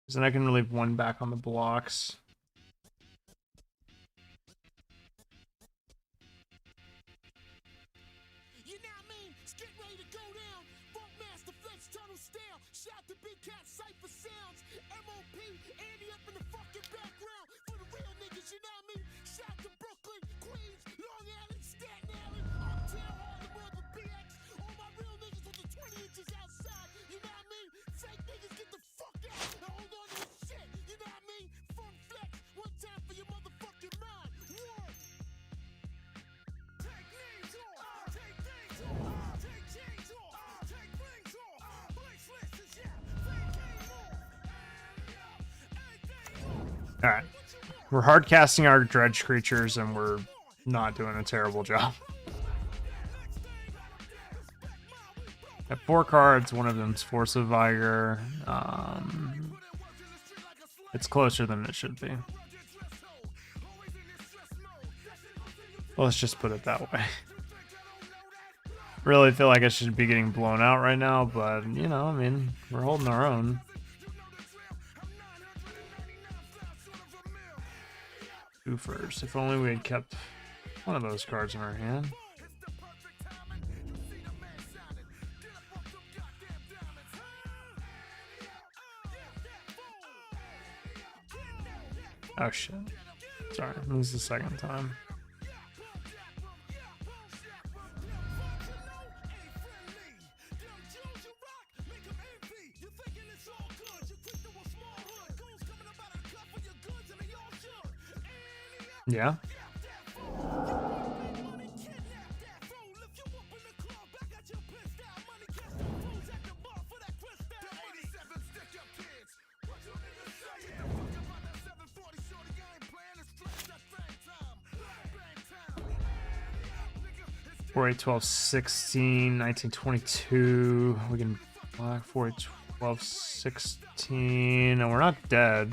Because then I can leave one back on the blocks. Alright. We're hard casting our dredge creatures and we're not doing a terrible job. Got 4 cards, one of them's Force of Vigor. It's closer than it should be. Well, let's just put it that way. Really feel like I should be getting blown out right now, but, you know, I mean, we're holding our own. Goofers. If only we had kept one of those cards in our hand. Oh shit. Sorry, this is the second time. Yeah. Four, 8, 12, 16, 19, 22. We can block 4, 8, 12, 16. And we're not dead.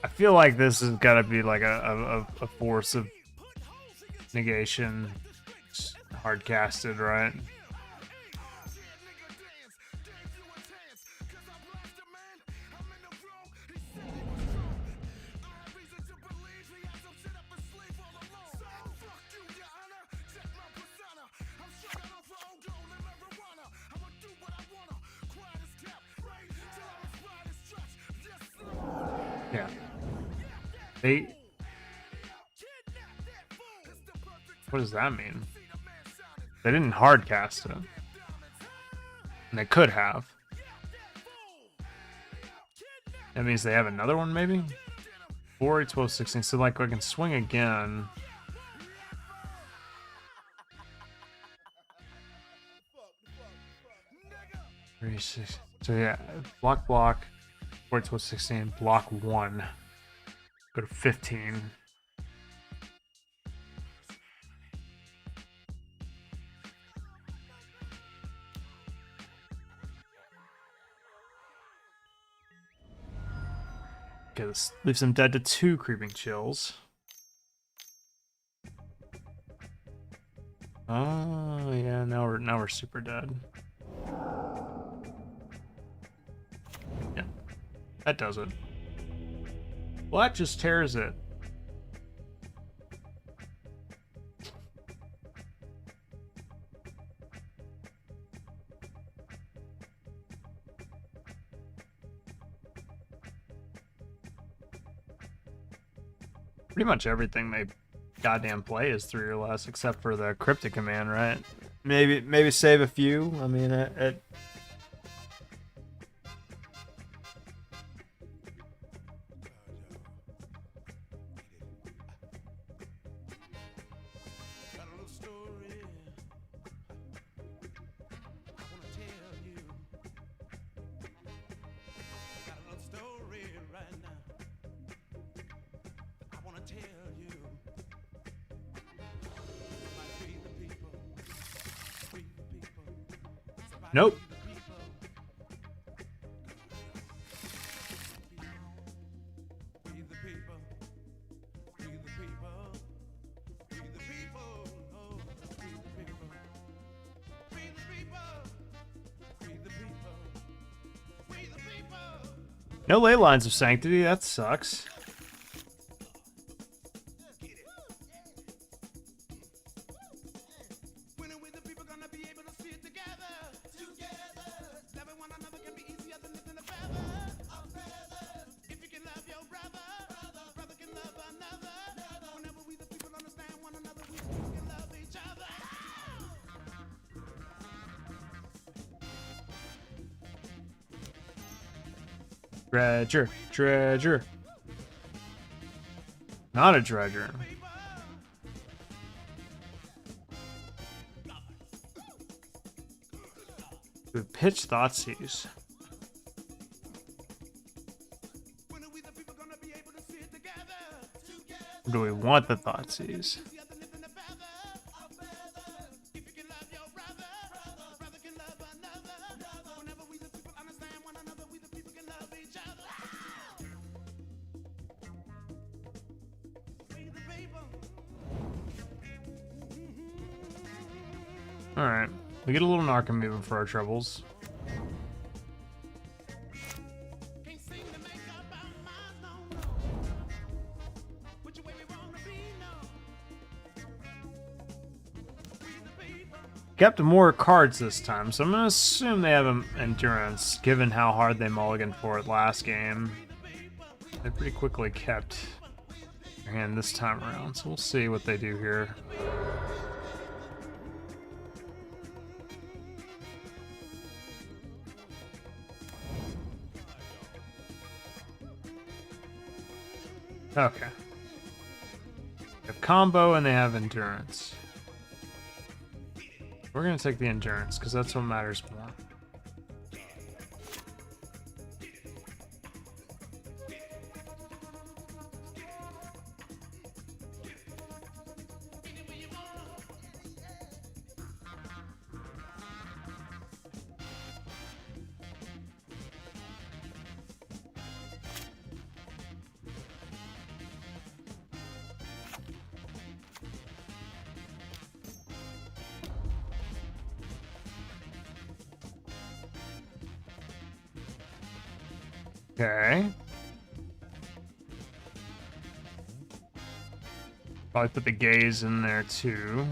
I feel like this has got to be like a force of negation, hard casted, right? Yeah. What does that mean? They didn't hard cast it. And they could have. That means they have another one, maybe? 4, 8, 12, 16. So, like, I can swing again. So, yeah. Block. 4, 8, 12, 16. Block 1. Go to 15. Okay, this leaves them dead to 2 creeping chills. Oh yeah, now we're super dead. Yeah, that does it. Well, that just tears it. Pretty much everything they goddamn play is 3 or less, except for the cryptic command, right? Maybe save a few. I mean, it Nope. No ley lines of sanctity, that sucks. Dredger, dredger. Not a dredger. We pitch Thoughtseize. Or do we want the Thoughtseize? Alright. We get a little Narcomoeba for our troubles. Kept more cards this time, so I'm gonna assume they have endurance, given how hard they mulliganed for it last game. They pretty quickly kept their hand this time around, so we'll see what they do here. Okay. They have combo and they have endurance. We're gonna take the endurance because that's what matters more. Okay. Probably put the gaze in there too.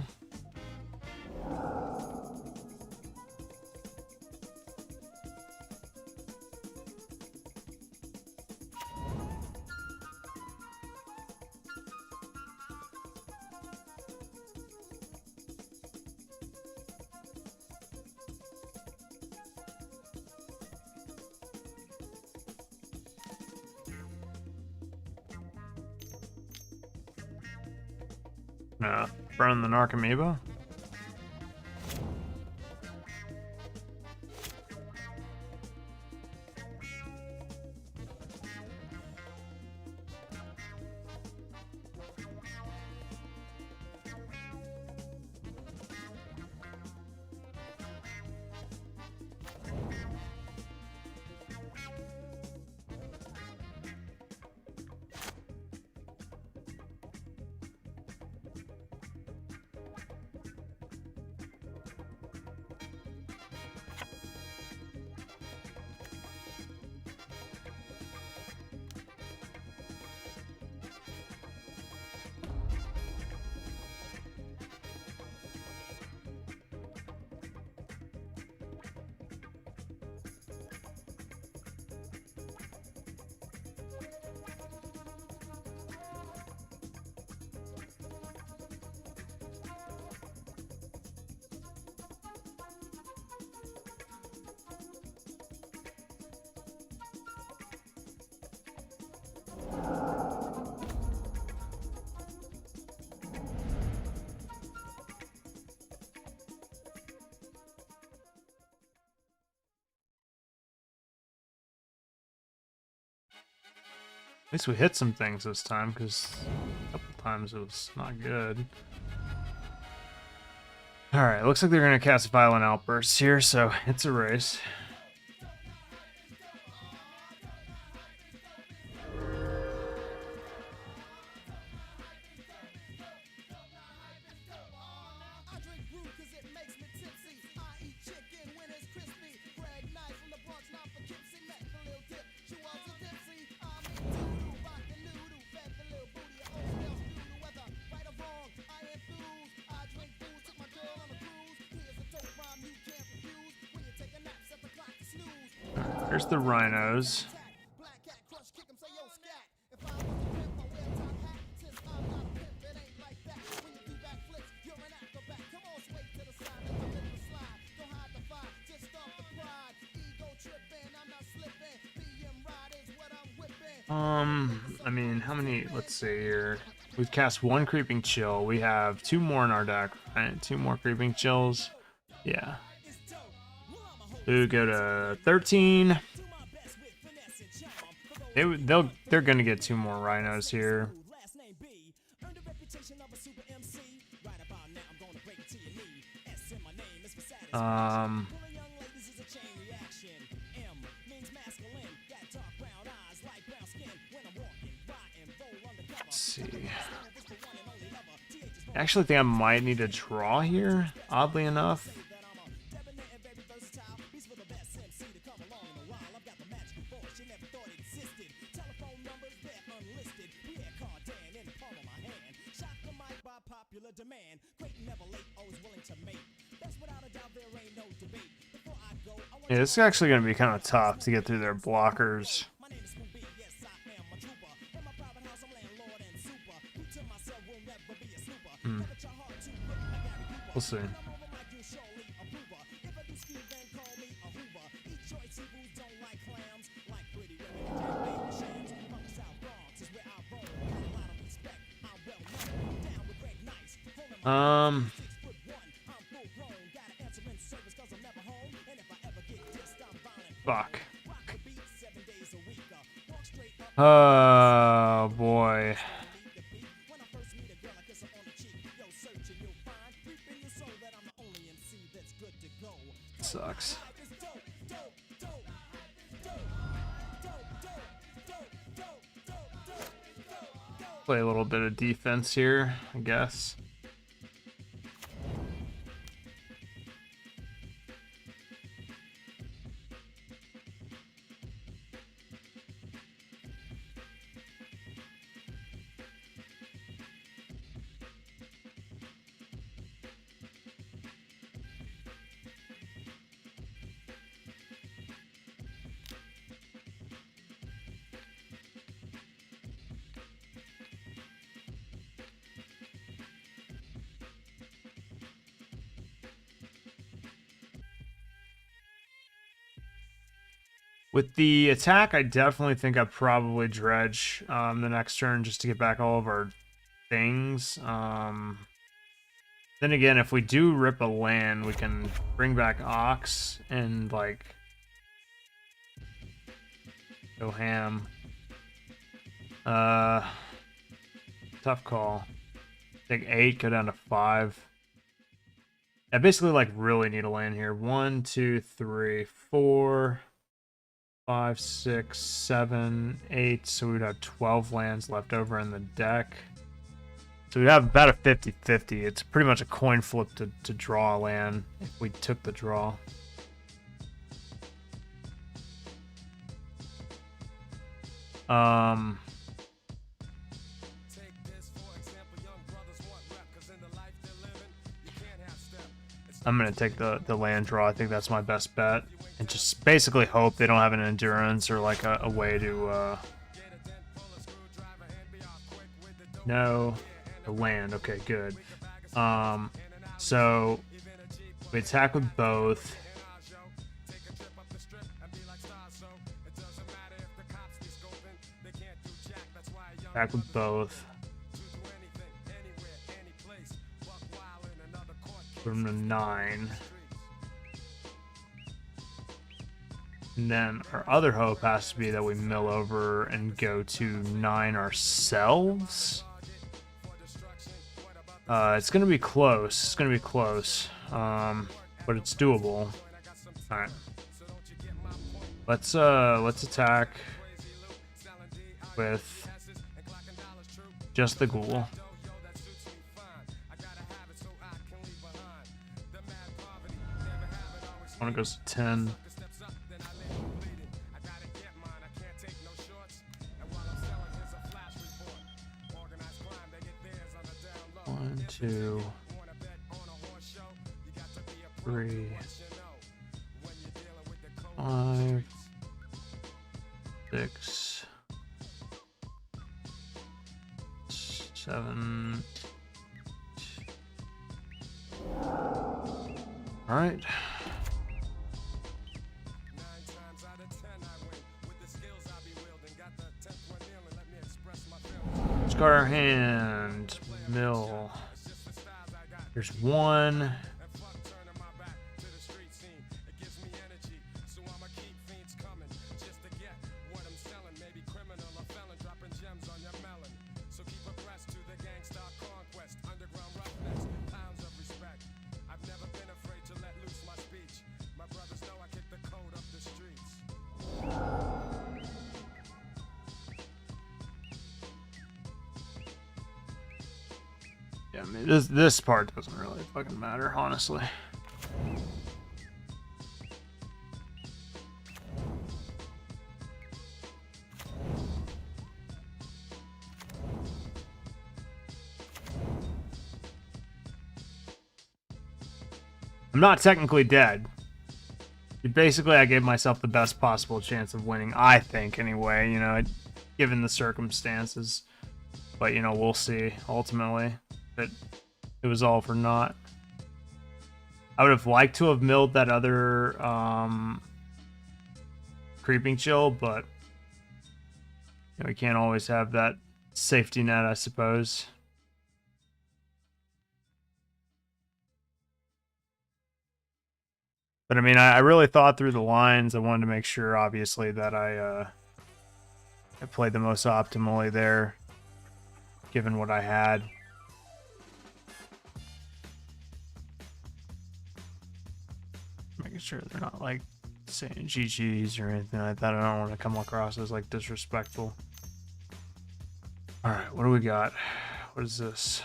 Burn the Narcomoeba. At least we hit some things this time, because a couple times it was not good. Alright, looks like they're going to cast Violent Outbursts here, so it's a race. There's the rhinos. I mean, how many? Let's see here. We've cast one Creeping Chill. We have 2 more in our deck, right? 2 more Creeping Chills. Yeah. We go to 13. They're gonna get 2 more Rhinos here. Let's see. I actually think I might need a draw here, oddly enough. Yeah, this is actually going to be kind of tough to get through their blockers. We'll see. Fuck. Oh boy. Sucks. Play a little bit of defense here, I guess. With the attack, I definitely think I probably dredge the next turn just to get back all of our things. Then again, if we do rip a land, we can bring back Ox and, like, go ham. Tough call. Take 8, go down to 5. I basically, like, really need a land here. 1, 2, 3, 4... 5, 6, 7, 8. So we'd have 12 lands left over in the deck. So we'd have about a 50-50. It's pretty much a coin flip to draw a land if we took the draw. I'm gonna take the land draw. I think that's my best bet. And just basically hope they don't have an endurance or like a way to no, the land. Okay, good. So we attack with both. Attack with both. Put them to 9. And then our other hope has to be that we mill over and go to 9 ourselves. It's gonna be close. It's gonna be close. But it's doable. Alright. Let's attack with just the ghoul. One goes to 10. 1, 2, 3, 5, 6, 7. All right. Scar hand. Mill. There's one. Yeah, I mean, this part doesn't really fucking matter, honestly. I'm not technically dead. Basically, I gave myself the best possible chance of winning, I think, anyway, you know, given the circumstances. But, you know, we'll see, ultimately, that it was all for naught. I would have liked to have milled that other creeping chill, but you know, we can't always have that safety net, I suppose. But I mean, I really thought through the lines. I wanted to make sure, obviously, that I played the most optimally there, given what I had. Making sure they're not like saying GG's or anything like that. I don't want to come across as like disrespectful. All right, what do we got? What is this?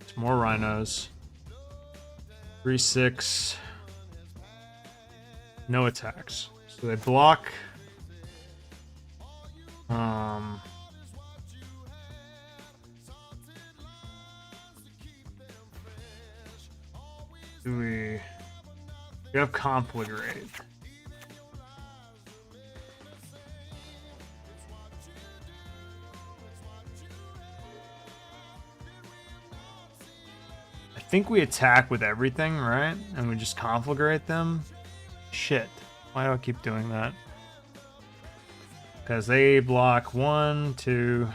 It's more rhinos. 3/6. No attacks. So they block. Do we have conflagrate? I think we attack with everything, right? And we just conflagrate them. Shit. Why do I keep doing that? Because they block 1, 2,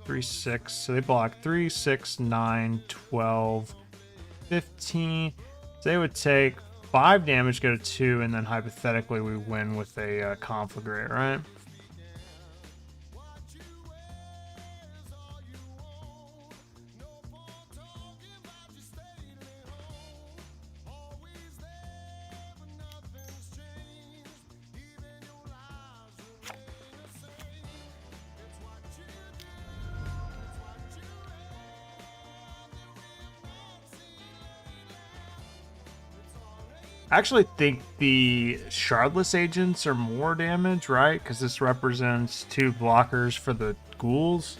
3, 6. So they block 3, 6, 9, 12, 15. So they would take 5 damage, go to 2, and then hypothetically we win with a conflagrate, right? I actually think the Shardless agents are more damage, right? Because this represents 2 blockers for the ghouls.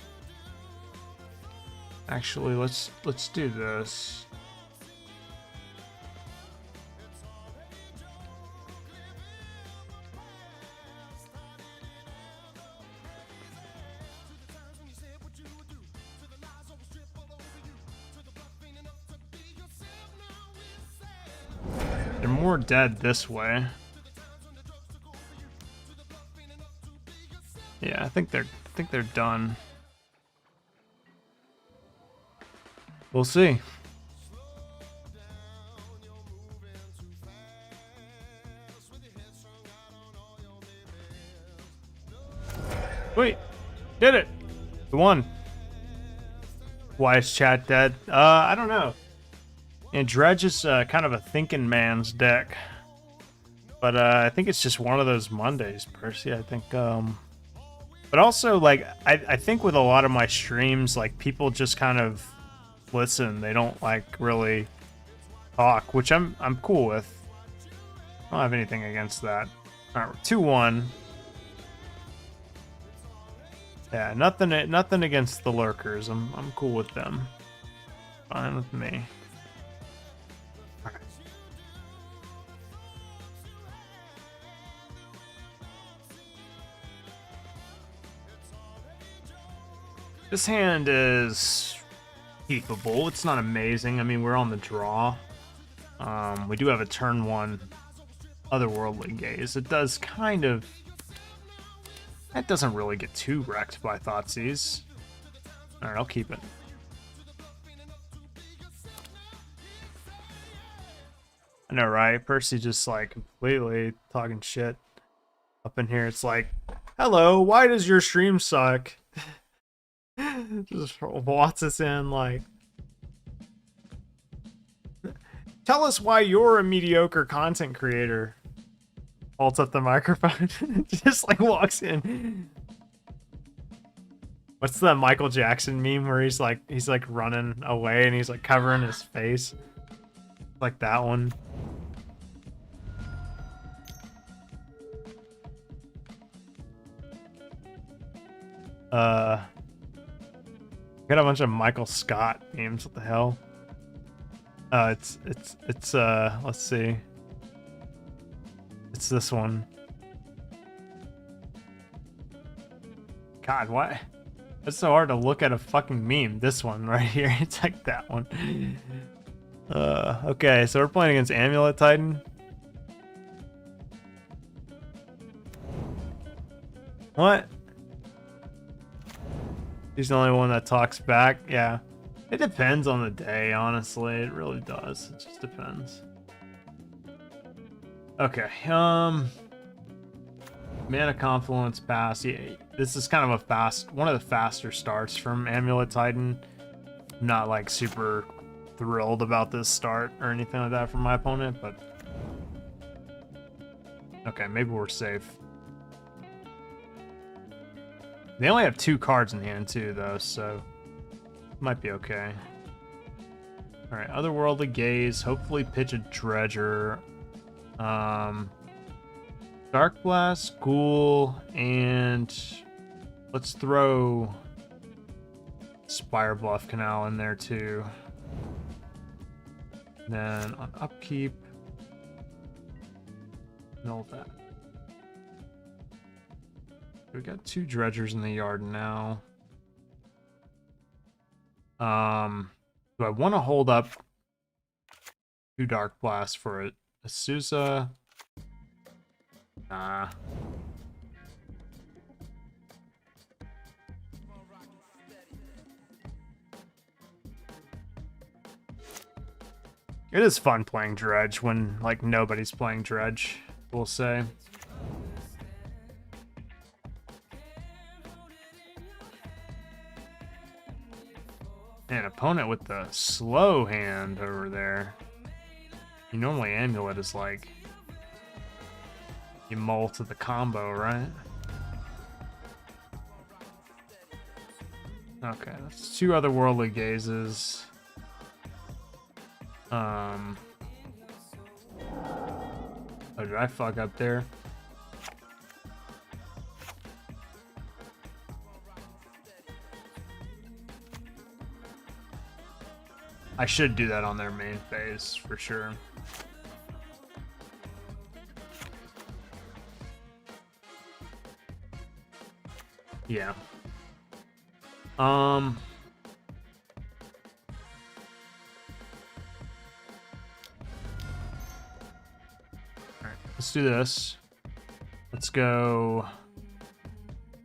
Actually, let's do this. They're more dead this way. Yeah, I think they're done. We'll see. Wait, did it? The one. Why is chat dead? I don't know. And Dredge is kind of a thinking man's deck. But I think it's just one of those Mondays, Percy. I think, but also, like, I think with a lot of my streams, like, people just kind of listen. They don't, like, really talk, which I'm cool with. I don't have anything against that. All right, 2-1. Yeah, nothing against the lurkers. I'm cool with them. Fine with me. This hand is keepable. It's not amazing. I mean, we're on the draw. We do have a turn 1 otherworldly gaze. It does kind of... That doesn't really get too wrecked by Thoughtseize. Alright, I'll keep it. I know, right? Percy just like completely talking shit up in here. It's like, hello, why does your stream suck? Just wants us in like, tell us why you're a mediocre content creator. Holds up the microphone. Just like walks in. What's the Michael Jackson meme where he's like running away and he's like covering his face? Like that one. Got a bunch of Michael Scott memes. What the hell? It's let's see. It's this one. God, why? It's so hard to look at a fucking meme. This one right here. It's like that one. Okay, so we're playing against Amulet Titan. What? He's the only one that talks back. Yeah. It depends on the day, honestly. It really does. It just depends. Okay. Mana Confluence pass. Yeah, this is kind of a one of the faster starts from Amulet Titan. I'm not like super thrilled about this start or anything like that from my opponent, but okay, maybe we're safe. They only have 2 cards in hand too, though, so might be okay. All right, Otherworldly Gaze. Hopefully, pitch a Dredger. Dark Blast, Ghoul, and let's throw Spire Bluff Canal in there too. Then on upkeep, null that. We got 2 Dredgers in the yard now. Do I want to hold up 2 Dark Blasts for it? Azusa. Nah. It is fun playing Dredge when like nobody's playing Dredge, we'll say. An opponent with the slow hand over there. You normally Amulet is like you mull to the combo, right? Okay, that's 2 Otherworldly Gazes. Oh, did I fuck up there? I should do that on their main phase for sure. Yeah. All right, let's do this. Let's go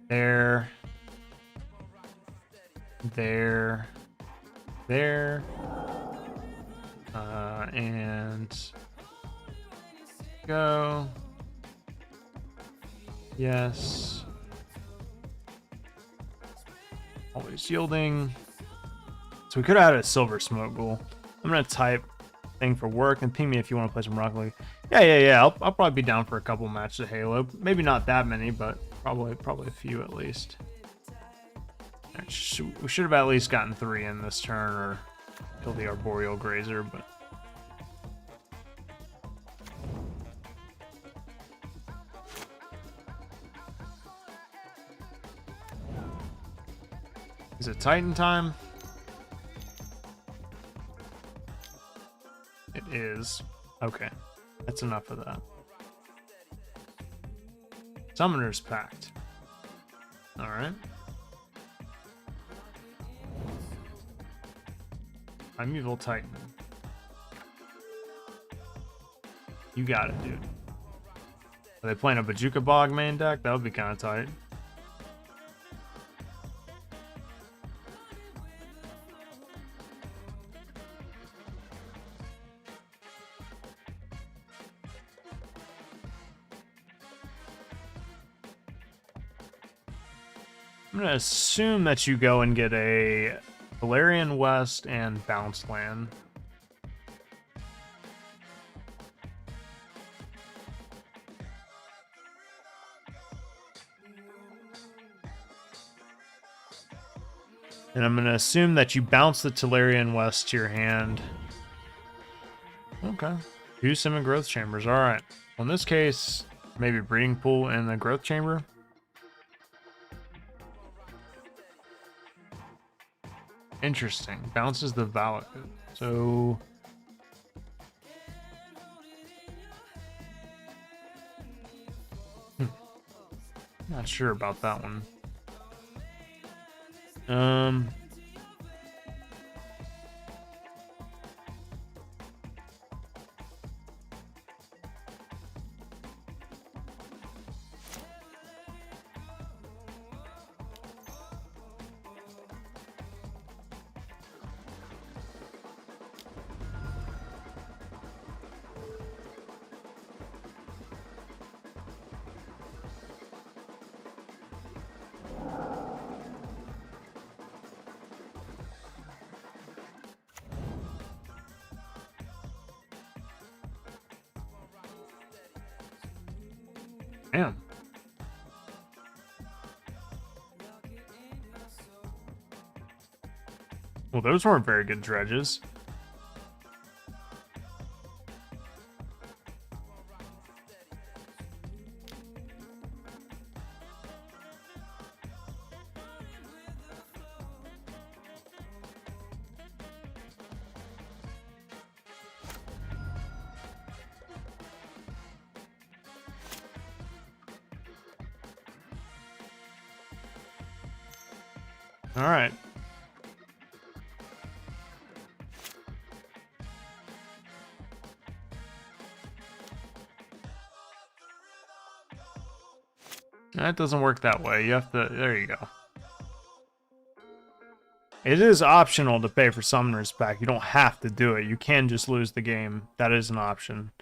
there, there, there, and go. Yes. Always yielding. So we could have had a Silver Smoke Ghoul. I'm gonna type thing for work and ping me if you want to play some Rocket League. Yeah. I'll probably be down for a couple matches of Halo. Maybe not that many, but probably a few at least. We should have at least gotten 3 in this turn or kill the Arboreal Grazer, but is it Titan time? It is. Okay. That's enough of that. Summoner's Pact. Alright. Primeval Titan. You got it, dude. Are they playing a Bajuka Bog main deck? That would be kind of tight. I'm going to assume that you go and get a Valerian West and Bounce Land. And I'm going to assume that you bounce the Tellurian West to your hand. Okay. Do some growth chambers. All right. Well, in this case, maybe breeding pool and the growth chamber. Interesting. Bounces the Valak. So not sure about that one. Damn. Well, those weren't very good dredges. All right. That doesn't work that way. You have to, there you go. It is optional to pay for Summoner's Pack. You don't have to do it. You can just lose the game. That is an option.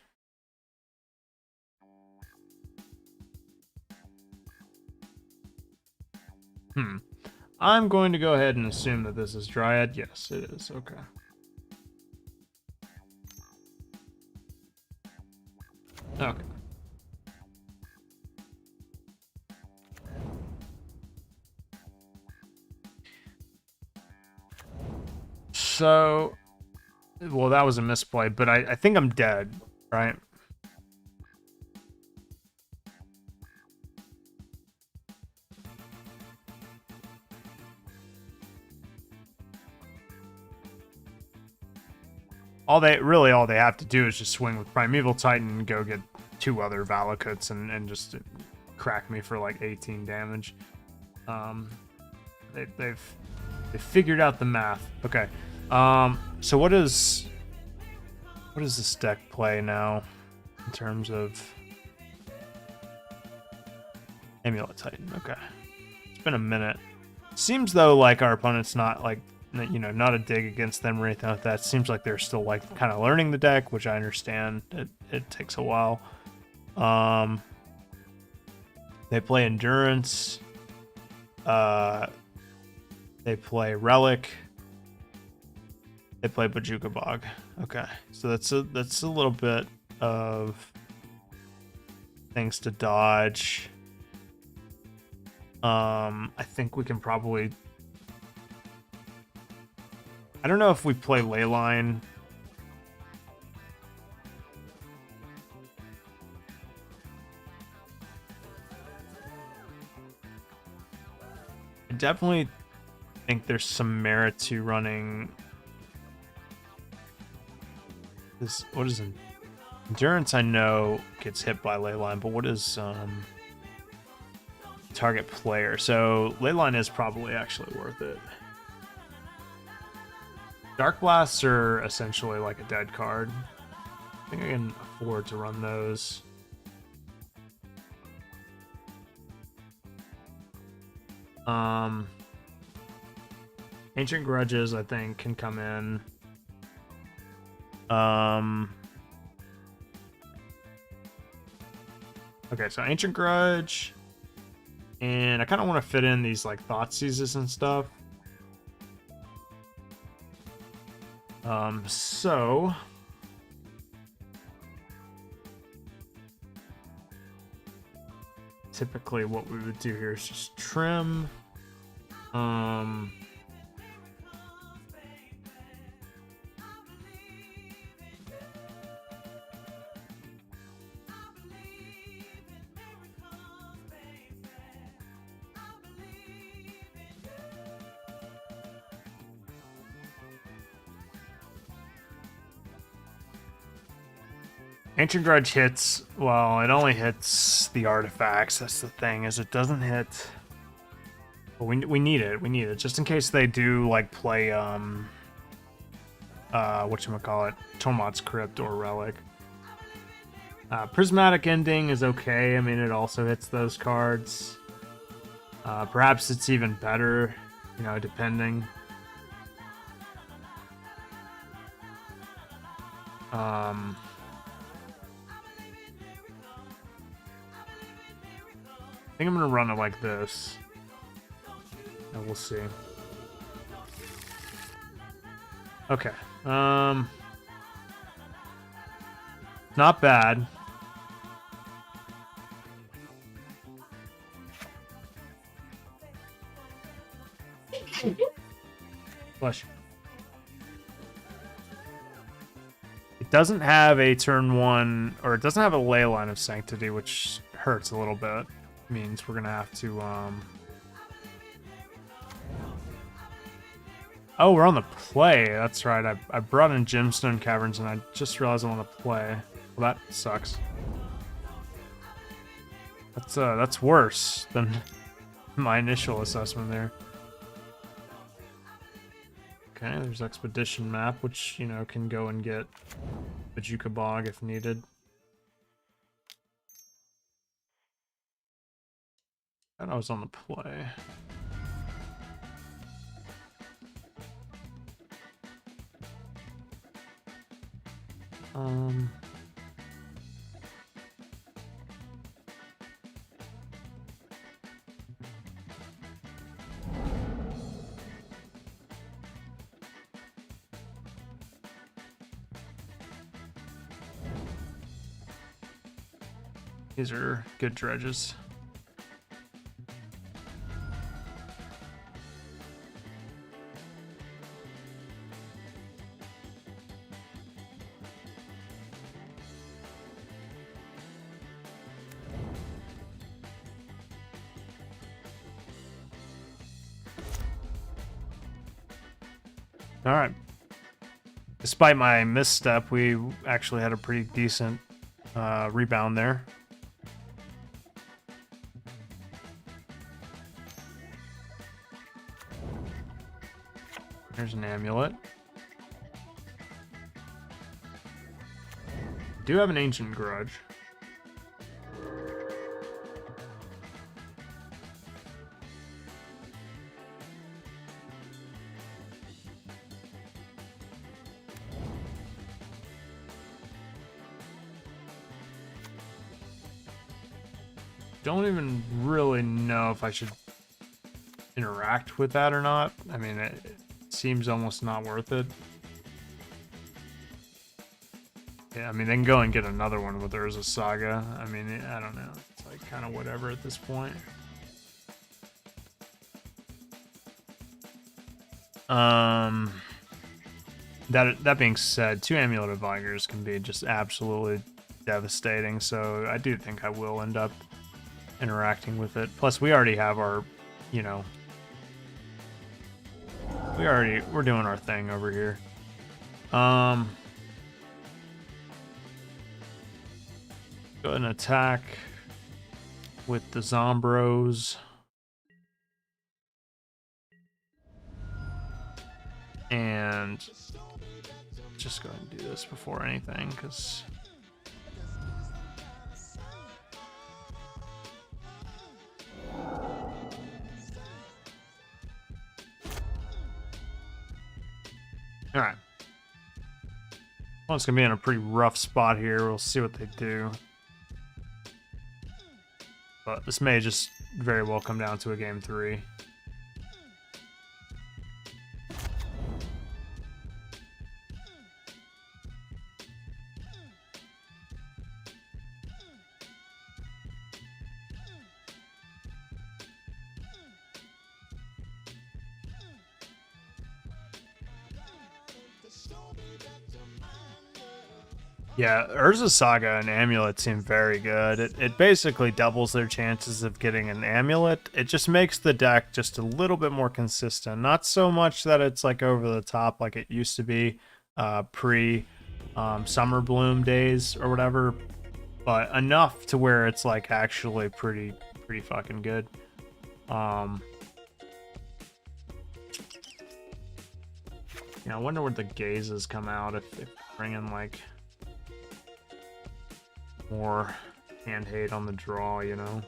I'm going to go ahead and assume that this is Dryad. Yes, it is. Okay. Okay. So, well, that was a misplay, but I think I'm dead, right? All they have to do is just swing with Primeval Titan and go get 2 other Valakuts and just crack me for like 18 damage. They've figured out the math. Okay. So what does this deck play now in terms of Amulet Titan? Okay. It's been a minute. Seems though like our opponent's not like, you know, not a dig against them or anything like that. Seems like they're still like kind of learning the deck, which I understand. It takes a while. They play Endurance. They play Relic. They play Bajuka Bog. Okay, so that's a little bit of things to dodge. I think we can probably. I don't know if we play Leyline. I definitely think there's some merit to running this. What is it? Endurance, I know, gets hit by Leyline, but what is target player? So Leyline is probably actually worth it. Dark Blasts are essentially like a dead card. I think I can afford to run those. Ancient Grudges, I think, can come in. Okay, so Ancient Grudge. And I kind of want to fit in these, like, Thoughtseizes and stuff. So... typically what we would do here is just trim. Ancient Grudge hits, well, it only hits the artifacts. That's the thing, is it doesn't hit... Well, we need it, just in case they do, like, play, whatchamacallit, Tomat's Crypt or Relic. Prismatic Ending is okay, I mean, it also hits those cards. Perhaps it's even better, you know, depending. I think I'm gonna run it like this. And we'll see. Okay. Not bad. Flush. It doesn't have a turn 1, or it doesn't have a Ley Line of Sanctity, which hurts a little bit. Means we're gonna have to oh, we're on the play. That's right. I brought in Gemstone Caverns and I just realized I'm on the play. Well, that sucks. That's worse than my initial assessment there. Okay, there's Expedition Map, which, you know, can go and get Bajuka Bog if needed. And I was on the play. These are good dredges. All right. Despite my misstep, we actually had a pretty decent rebound there. There's an amulet. Do have an Ancient Grudge. Don't even really know if I should interact with that or not. I mean, it seems almost not worth it. Yeah, I mean, they can go and get another one with Urza Saga. I mean, I don't know. It's like kind of whatever at this point. That being said, 2 Amulet of Vigors can be just absolutely devastating, so I do think I will end up interacting with it. Plus, we already have our, you know, we're doing our thing over here. Go ahead and attack with the Zombros. And just go ahead and do this before anything, because All right. Well, it's gonna be in a pretty rough spot here. We'll see what they do. But this may just very well come down to a game 3. Yeah, Urza Saga and Amulet seem very good. It basically doubles their chances of getting an Amulet. It just makes the deck just a little bit more consistent. Not so much that it's like over the top like it used to be pre Summer Bloom days or whatever, but enough to where it's like actually pretty fucking good. Yeah, I wonder where the gazes come out if bring in like more hand hate on the draw, you know.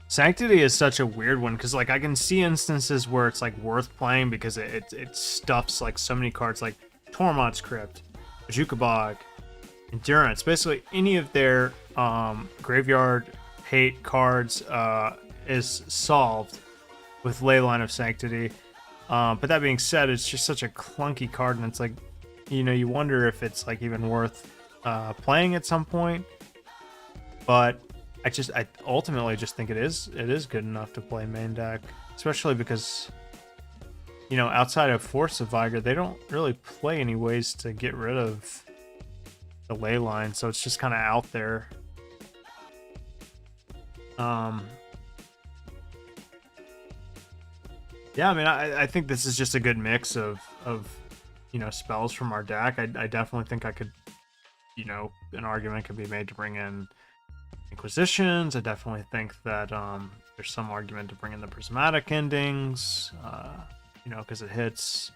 Sanctity is such a weird one because like I can see instances where it's like worth playing because it stuffs like so many cards like Tormod's Crypt, Jukabog, Endurance. Basically any of their graveyard hate cards is solved with Leyline of Sanctity. But that being said, it's just such a clunky card, and it's like, you know, you wonder if it's like even worth playing at some point. But I ultimately just think it is good enough to play main deck, especially because, you know, outside of Force of Vigor, they don't really play any ways to get rid of the Leyline, so it's just kind of out there. Yeah, I mean, I think this is just a good mix of you know, spells from our deck. I definitely think I could, you know, an argument could be made to bring in Inquisitions. I definitely think that there's some argument to bring in the Prismatic Endings, you know, because it hits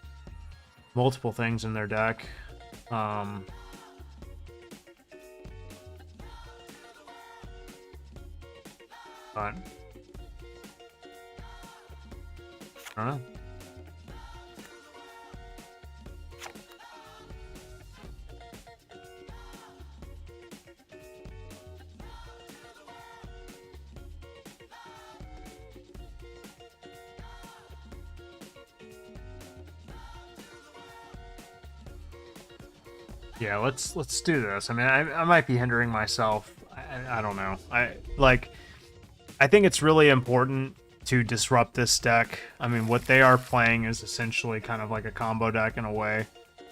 multiple things in their deck. But I don't know. Yeah, let's do this. I mean, I might be hindering myself. I don't know. I think it's really important to disrupt this deck. I mean, what they are playing is essentially kind of like a combo deck in a way,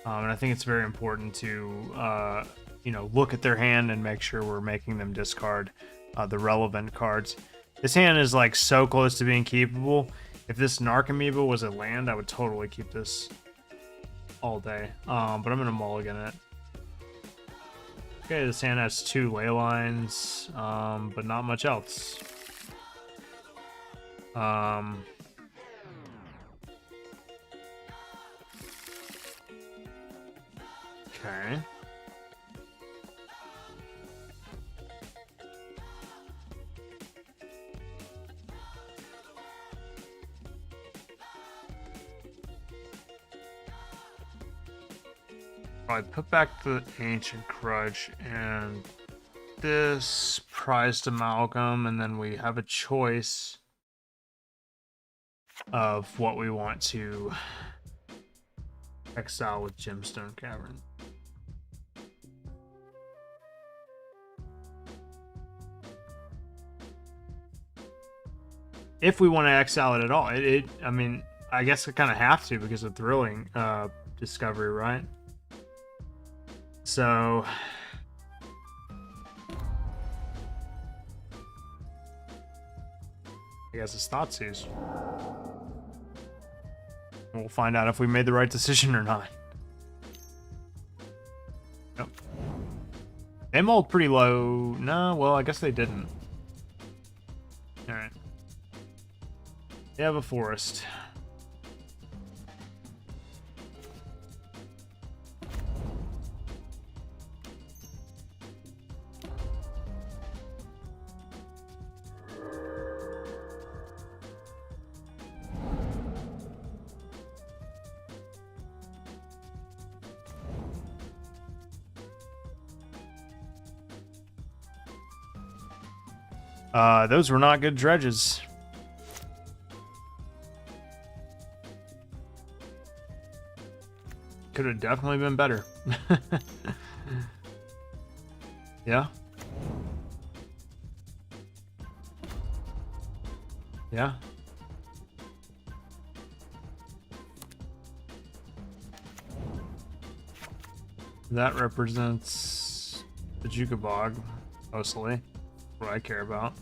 and I think it's very important to you know, look at their hand and make sure we're making them discard the relevant cards. This hand is like so close to being keepable. If this Narcomoeba was a land, I would totally keep this all day. But I'm gonna mulligan it. Okay, this hand has 2 Leylines, but not much else. Okay. Probably put back the Ancient Grudge and this Prized Amalgam, and then we have a choice of what we want to exile with Gemstone Cavern. If we want to exile it at all, I mean, I guess I kind of have to because of Thrilling Discovery, right? So I guess it's Thoughtseize. We'll find out if we made the right decision or not. Nope. They mulled pretty low. No, well, I guess they didn't. Alright. They have a forest. Those were not good dredges. Could have definitely been better. Yeah. Yeah. That represents the Jukabog, mostly. What I care about.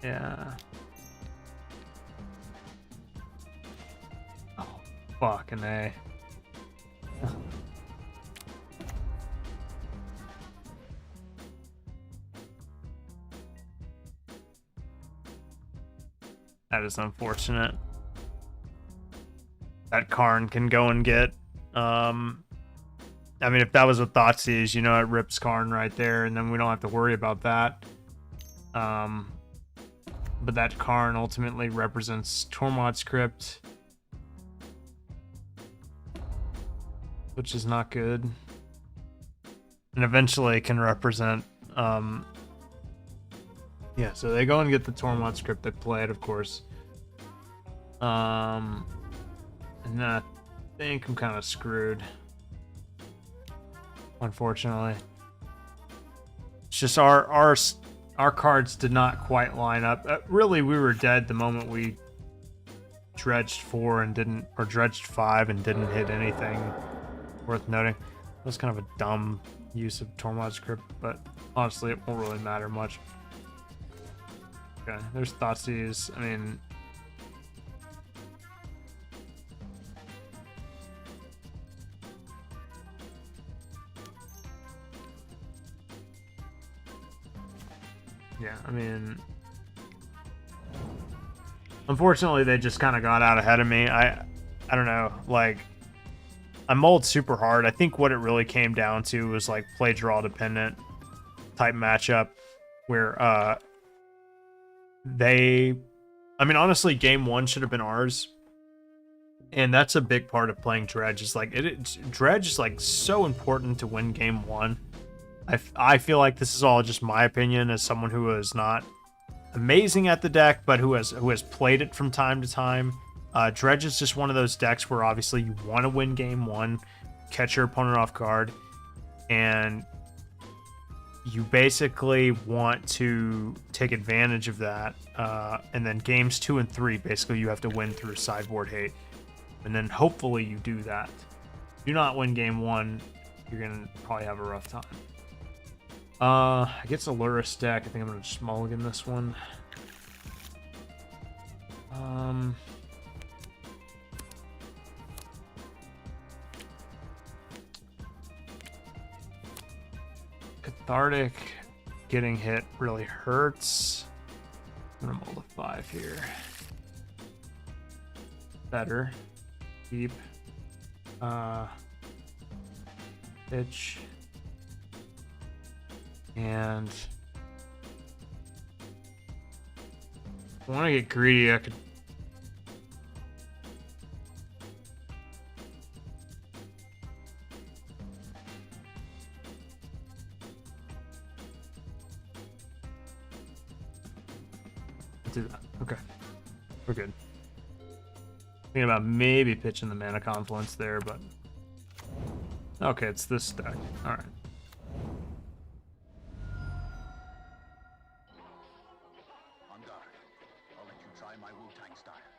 Yeah. Oh, fucking A. That is unfortunate. That Karn can go and get, I mean, if that was with Thoughtseize, you know, it rips Karn right there, and then we don't have to worry about that. But that Karn ultimately represents Tormod's Crypt, which is not good. And eventually can represent, yeah, so they go and get the Tormod's Crypt. They play it, of course. And then I think I'm kind of screwed, unfortunately. It's just our cards did not quite line up. Really, we were dead the moment we dredged 4 and didn't, or dredged 5 and didn't hit anything worth noting. That was kind of a dumb use of Tormod's Crypt, but honestly, it won't really matter much. Okay, there's Thoughtseize. I mean, yeah, I mean, unfortunately, they just kind of got out ahead of me. I don't know, like, I mulled super hard. I think what it really came down to was like play draw dependent type matchup where I mean, honestly, game 1 should have been ours. And that's a big part of playing Dredge. Is like Dredge is like so important to win game 1. I feel like this is all just my opinion as someone who is not amazing at the deck, but who has played it from time to time. Dredge is just one of those decks where obviously you want to win game 1, catch your opponent off guard, and you basically want to take advantage of that. And then games 2 and 3, basically you have to win through sideboard hate. And then hopefully you do that. If you do not win game 1, you're going to probably have a rough time. Against a Lurrus deck, I think I'm going to just mulligan this one. Cathartic getting hit really hurts. I'm gonna mull to 5 here. Better. Keep. Pitch. And if I want to get greedy, I could. Do that. Okay. We're good. Thinking about maybe pitching the Mana Confluence there, but okay, it's this deck. Alright.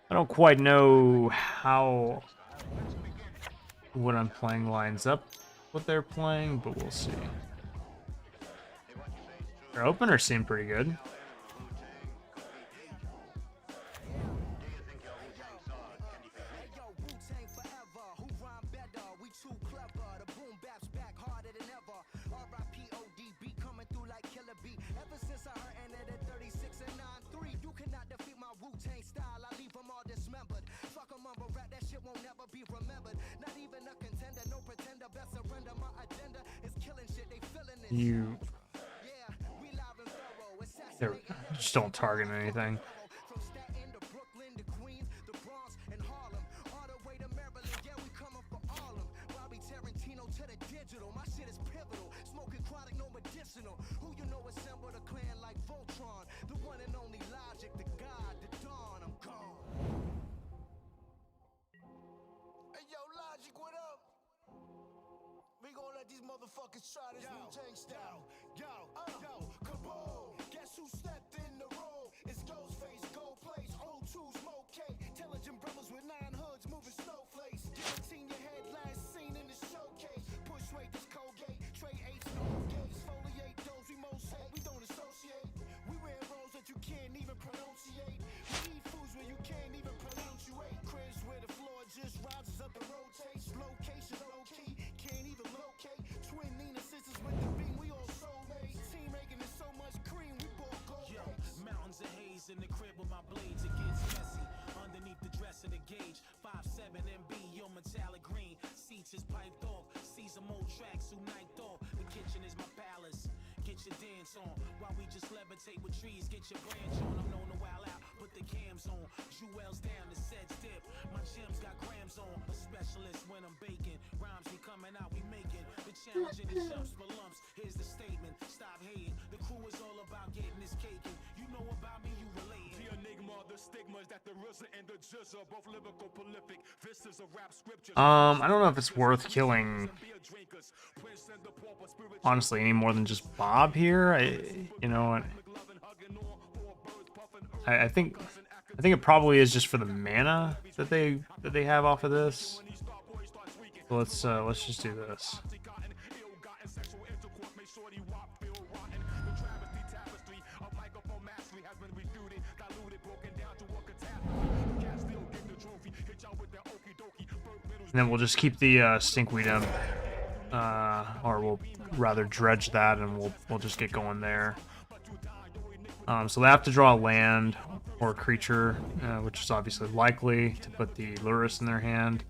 I don't quite know how what I'm playing lines up what they're playing, but we'll see. Their opener seemed pretty good. You there, just don't target anything. personal. Who you know assembled a clan like Voltron? The one and only Logic, the god, the dawn. I'm gone. Hey yo, Logic, what up? We gon' let these motherfuckers try this new Wu-Tang style. Yo, kaboom! Guess who stepped in the room? It's Ghostface, Gold Place, O2, Smoke K. Intelligent brothers with 9 hoods moving snowflakes. Guillotine your head, last seen in the showcase. Push weight, this Colgate. Trey 8s, no gates. Foliate those we most hate. We don't associate. We wear roles that you can't even pronunciate. We eat foods where you can't even pronunciate. Cribs where the floor just rises up and rotates. Location low key, can't even locate. Twin Nina sisters with the beam, we all soulmates. Team making it so much cream, we bought gold. Yo, mountains of haze in the crib with my blades, it gets messy. Underneath the dress of the gauge, 5'7" MB, your metallic green. Seats is piped off, see some old tracks who night off. The kitchen is my palace. Get your dance on while we just levitate with trees. Get your branch on. I'm known to wild out, put the cams on. Jewels down, the sets dip. My gems got grams on. A specialist when I'm baking. Rhymes be coming out, we making. The challenge and the jumps for lumps. Here's the statement. Stop hating. The crew is all about getting this cake. And you know about me, you relating. The enigma, the stigmas that the RZA and the Jizza, both lyrical prolific. Vistas of rap scriptures. I don't know if it's worth killing, honestly, any more than just Bob here. You know, I think it probably is just for the mana that they have off of this. So let's just do this. And then we'll just keep the stinkweed up, or we'll rather dredge that, and we'll just get going there. So they have to draw a land or a creature, which is obviously likely to put the Lurrus in their hand.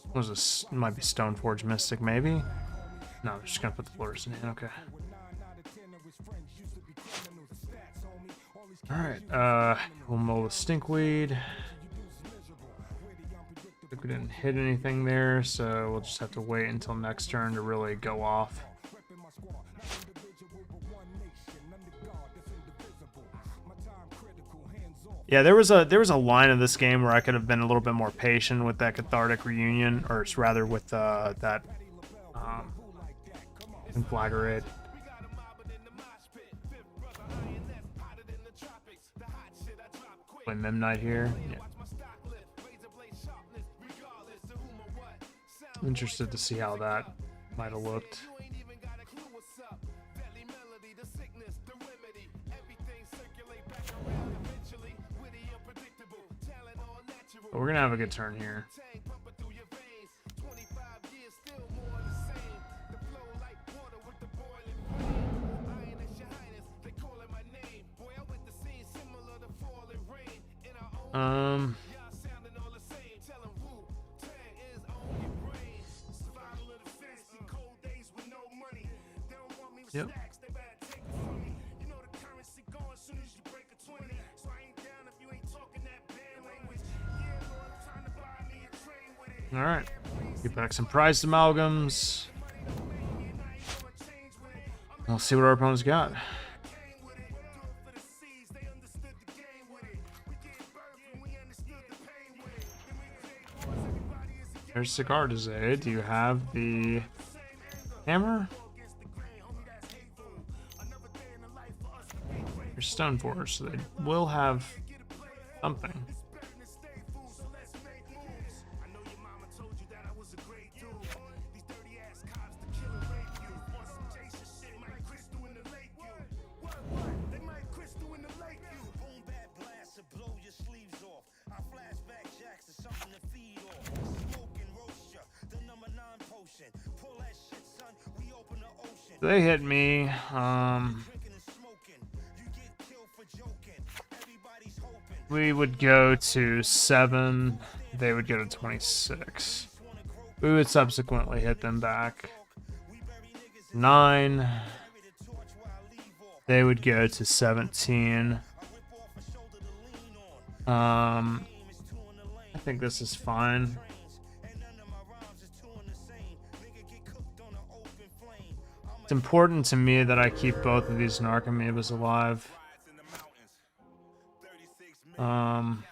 What was this? It might be Stoneforge Mystic, maybe? No, I'm just gonna put the Lurrus in hand. Okay. Alright, we'll mow the stinkweed. We didn't hit anything there, so we'll just have to wait until next turn to really go off. Yeah, there was a line of this game where I could have been a little bit more patient with that cathartic reunion, or rather with that Conflagrate. Play Memnite here. Yeah. Interested to see how that might have looked. But we're gonna have a good turn here. Yep. All right. Get back some prized amalgams. We'll see what our opponent's got. There's Cigar Desay. Do you have the hammer? There's Stoneforge, so they will have something. They hit me. We would go to 7. They would go to 26. We would subsequently hit them back. 9. They would go to 17. I think this is fine. It's important to me that I keep both of these Narcomoebas alive. Um,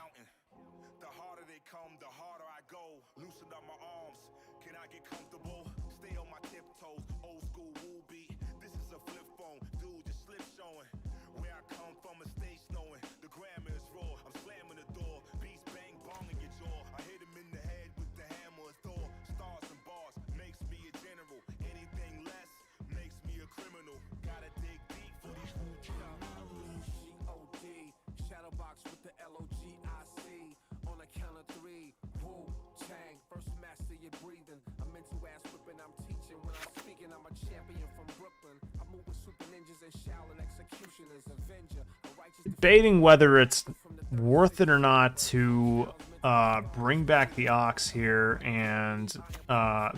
The harder they come, the harder I go. Loosen up my arms. Can I get comfortable? Stay on my tiptoes. Old school woo beat. This is a flip phone. Dude, just slip showing. Where I come from, a stage knowing. The grammar is raw. I'm slamming the door. Beats bang bong in your jaw. I hit him in the head with the hammer of Thor. Stars and bars makes me a general. Anything less makes me a criminal. Gotta dig deep for these G-O-D. Shadowbox with the L-O-G-I-C. On a count of three. Wu-Tang. First master your breathing. I'm into ass whipping. I'm teaching. When I'm speaking, I'm a champion from Brooklyn. I move with super ninjas and Shaolin executioners. Avenger. A righteous debating whether it's worth it or not to bring back the Ox here and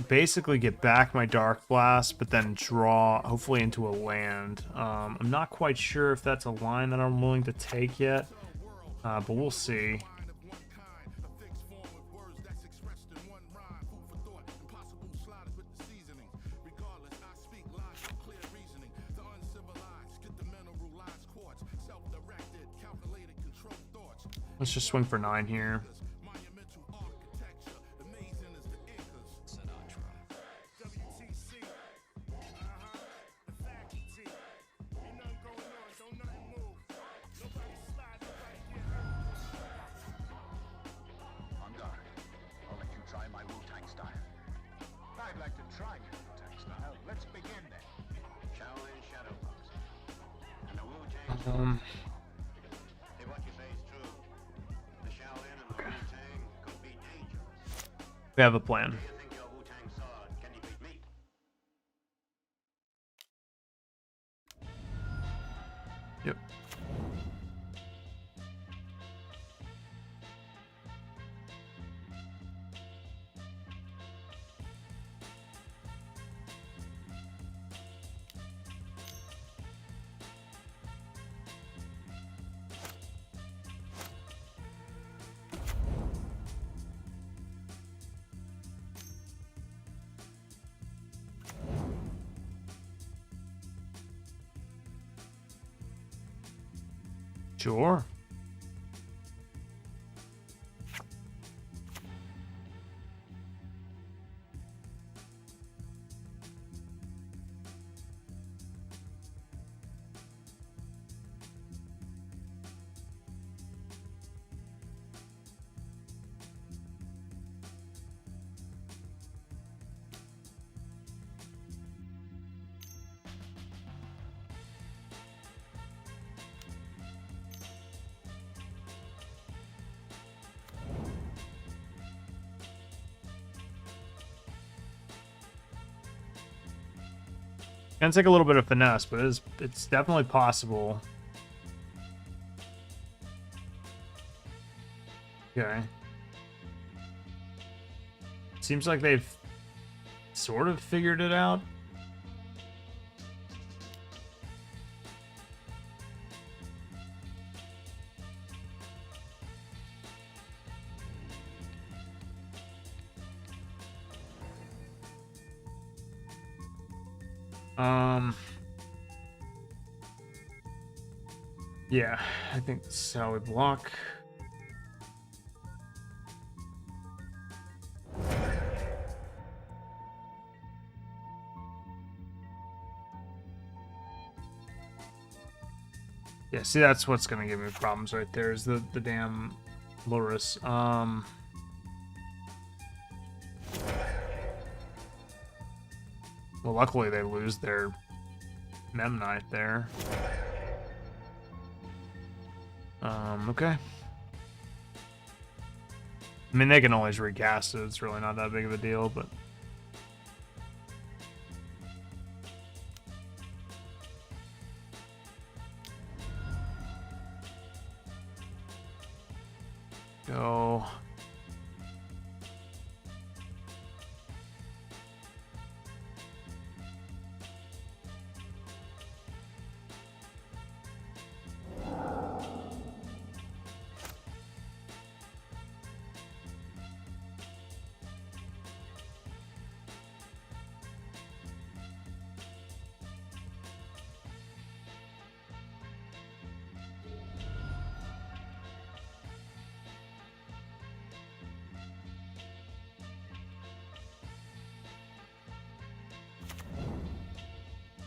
basically get back my Dark Blast, but then draw hopefully into a land. I'm not quite sure if that's a line that I'm willing to take yet, but we'll see. Let's just swing for 9 here. On guard. I'll let you try my Wu-Tang style. I'd like to try your Wu-Tang style. Let's begin then. Shaolin Shadowbox. And the Wu-Tang. Hey, what you say is true. The Shaolin and the Wu-Tang could be dangerous. We have a plan. Do you think your Wu-Tang sword can defeat me? Yep. Sure. Gonna take a little bit of finesse, but it's definitely possible. Okay. Seems like they've sort of figured it out. Yeah, I think this is how we block. Yeah, see, that's what's gonna give me problems right there, is the damn Loris. Well, luckily they lose their Memnite there. Okay. I mean, they can always recast it. It's really not that big of a deal, but... Go.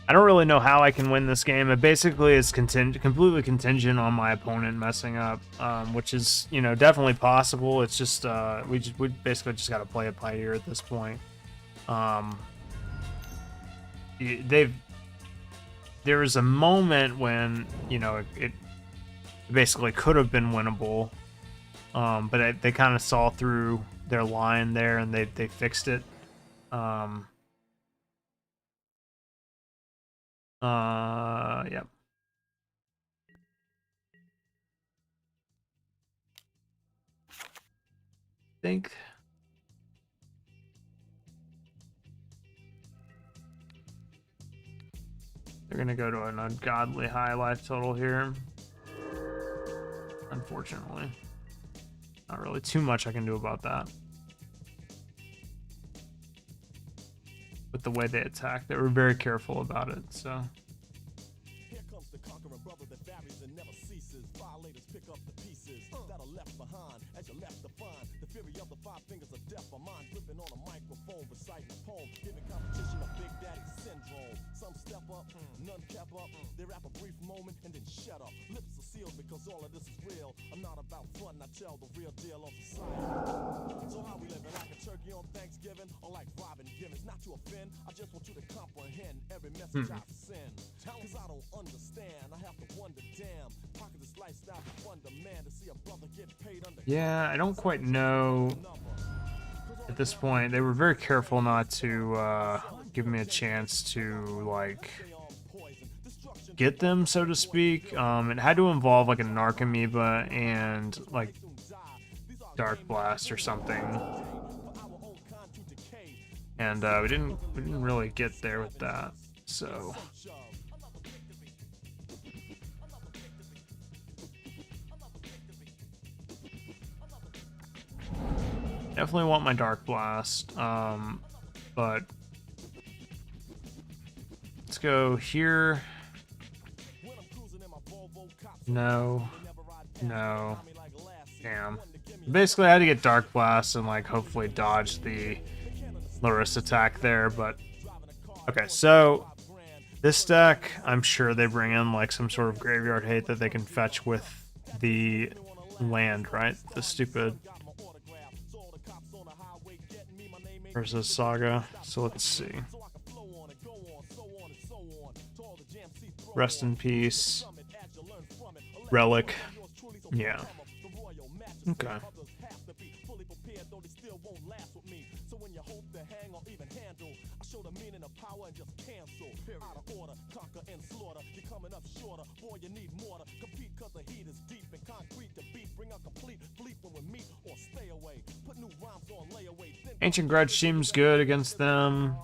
I don't really know how I can win this game. It basically is completely contingent on my opponent messing up, which is, you know, definitely possible. It's just we basically just got to play it by ear at this point. There was a moment when, you know, it basically could have been winnable, but they kind of saw through their line there and they fixed it. Yeah. Think they're gonna go to an ungodly high life total here. Unfortunately, not really too much I can do about that. With the way they attacked, they were very careful about it. So. Here comes the conquering brother that varies and never ceases. Violators pick up the pieces that are left behind as you left to find the fury of the five fingers of death. A mind gripping on a microphone, reciting a poem, giving competition a Big Daddy syndrome. Some step up, none kept up. They rap a brief moment and then shut up. Lips are sealed because all of this is real. I'm not about fun, I tell the real deal on society. So how we living, like a turkey on Thanksgiving, or like Robin Givens? Not to offend, I just want you to comprehend every message I send. Cause I don't understand, I have to wonder, damn, how can this lifestyle be fun to man to see a brother get paid under? Yeah, I don't quite know at this point. They were very careful not to give me a chance to, like, get them, so to speak. It had to involve like a Narc Amoeba and like Dark Blast or something, and we didn't really get there with that. So definitely want my Dark Blast, but let's go here. No. Damn. Basically, I had to get Dark Blast and, like, hopefully dodge the Larissa attack there, but... Okay, so... This deck, I'm sure they bring in, like, some sort of graveyard hate that they can fetch with the land, right? The stupid... versus Saga. So let's see. Rest in peace. Relic. Yeah. Okay. Ancient Grudge seems good against them.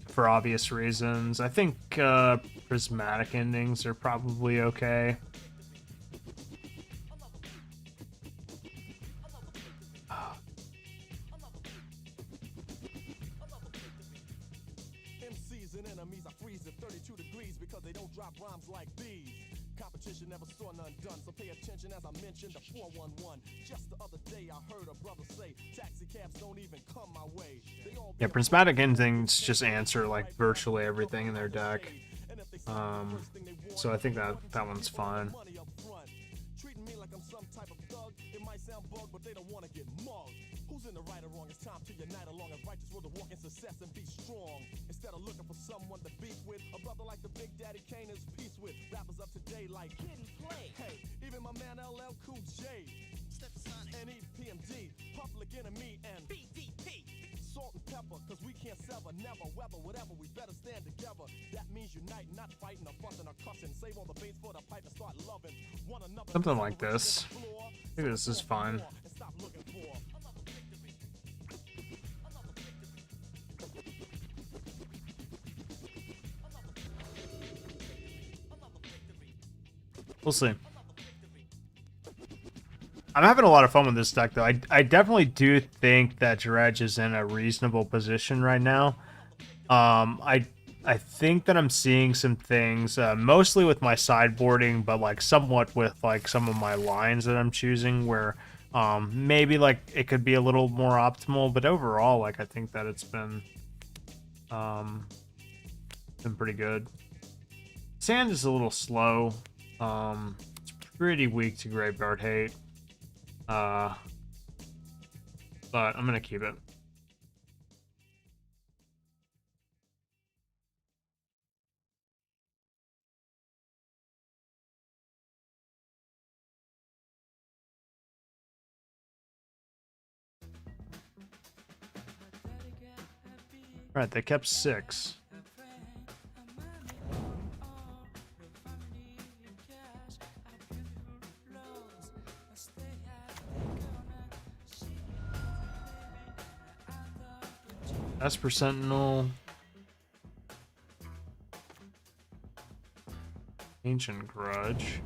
For obvious reasons. I think prismatic endings are probably okay. MCs and enemies are freezing 32 degrees because they don't drop rhymes like these. Competition never saw none done, so pay attention as I mentioned the 411. Just the other day I heard a brother say taxi cabs don't even come my way. Yeah, prismatic endings just answer like virtually everything in their deck. So I think that one's fine. Treating me like I'm some type of thug. It might sound bug, but they don't want to get mugged. Who's in the right or wrong? It's time to unite along as righteous will to walk in success and be strong. Instead of looking for someone to beef with, a brother like the Big Daddy Kane is peace with. Rappers up today like Kid and Play. Hey, even my man LL Cool J. And EPMD, Public Enemy and BDP. Salt and pepper, cause we can't sever, never, weather, whatever, we better stand together. That means unite, not fighting or fussing or cussing. Save all the base for the pipe and start loving one another. Something like this. I think this is fine. We'll see. I'm having a lot of fun with this deck, though. I definitely do think that Dredge is in a reasonable position right now. I think that I'm seeing some things, mostly with my sideboarding, but like somewhat with like some of my lines that I'm choosing, where Maybe like it could be a little more optimal, but overall, like I think that it's been pretty good. Sand is a little slow. It's pretty weak to graveyard hate. But I'm gonna keep it. All right, they kept 6. Esper Sentinel. Ancient Grudge.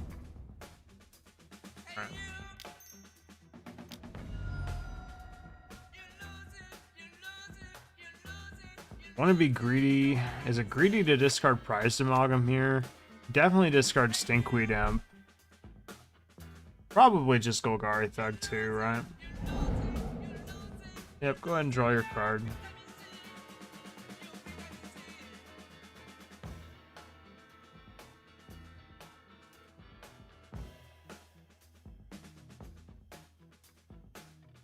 All right. Want to be greedy? Is it greedy to discard Prized Amalgam here? Definitely discard Stinkweed Imp. Probably just Golgari Thug too, right? Yep, go ahead and draw your card.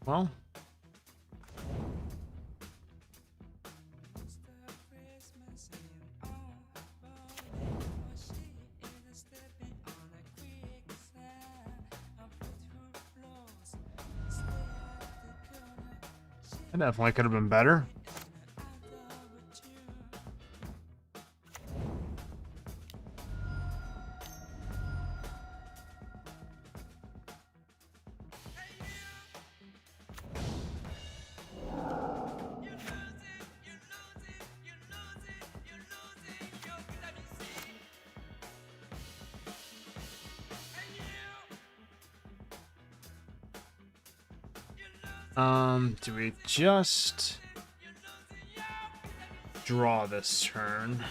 Well. That definitely could have been better. Do we just draw this turn?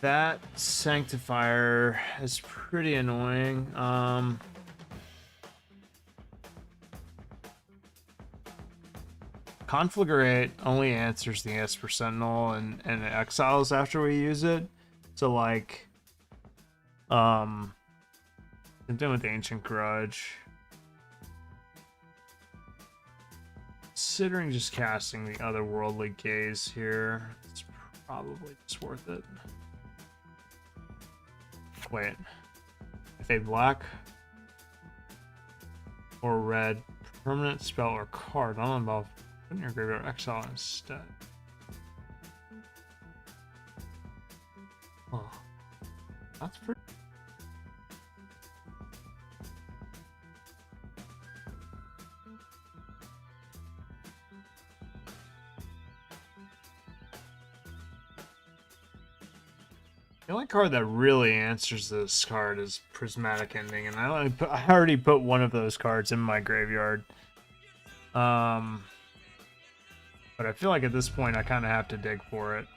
That Sanctifier is pretty annoying. Conflagrate only answers the Esper Sentinel and exiles after we use it. So like I'm done with the Ancient Grudge. Considering just casting the Otherworldly Gaze here, it's probably just worth it. Wait. If a black or red permanent spell or card not involved, put in your graveyard exile instead. Oh, that's pretty. The only card that really answers this card is Prismatic Ending, and I already put one of those cards in my graveyard. But I feel like at this point I kind of have to dig for it.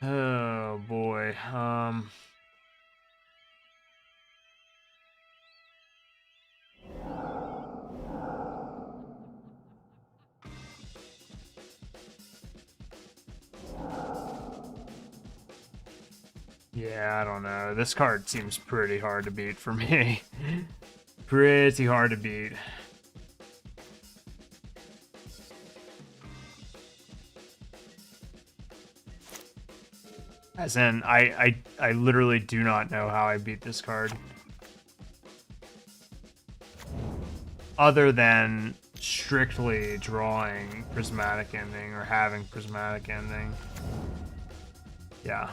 Oh boy. Yeah, I don't know. This card seems pretty hard to beat for me. Pretty hard to beat. As in, I literally do not know how I beat this card. Other than strictly drawing Prismatic Ending or having Prismatic Ending. Yeah.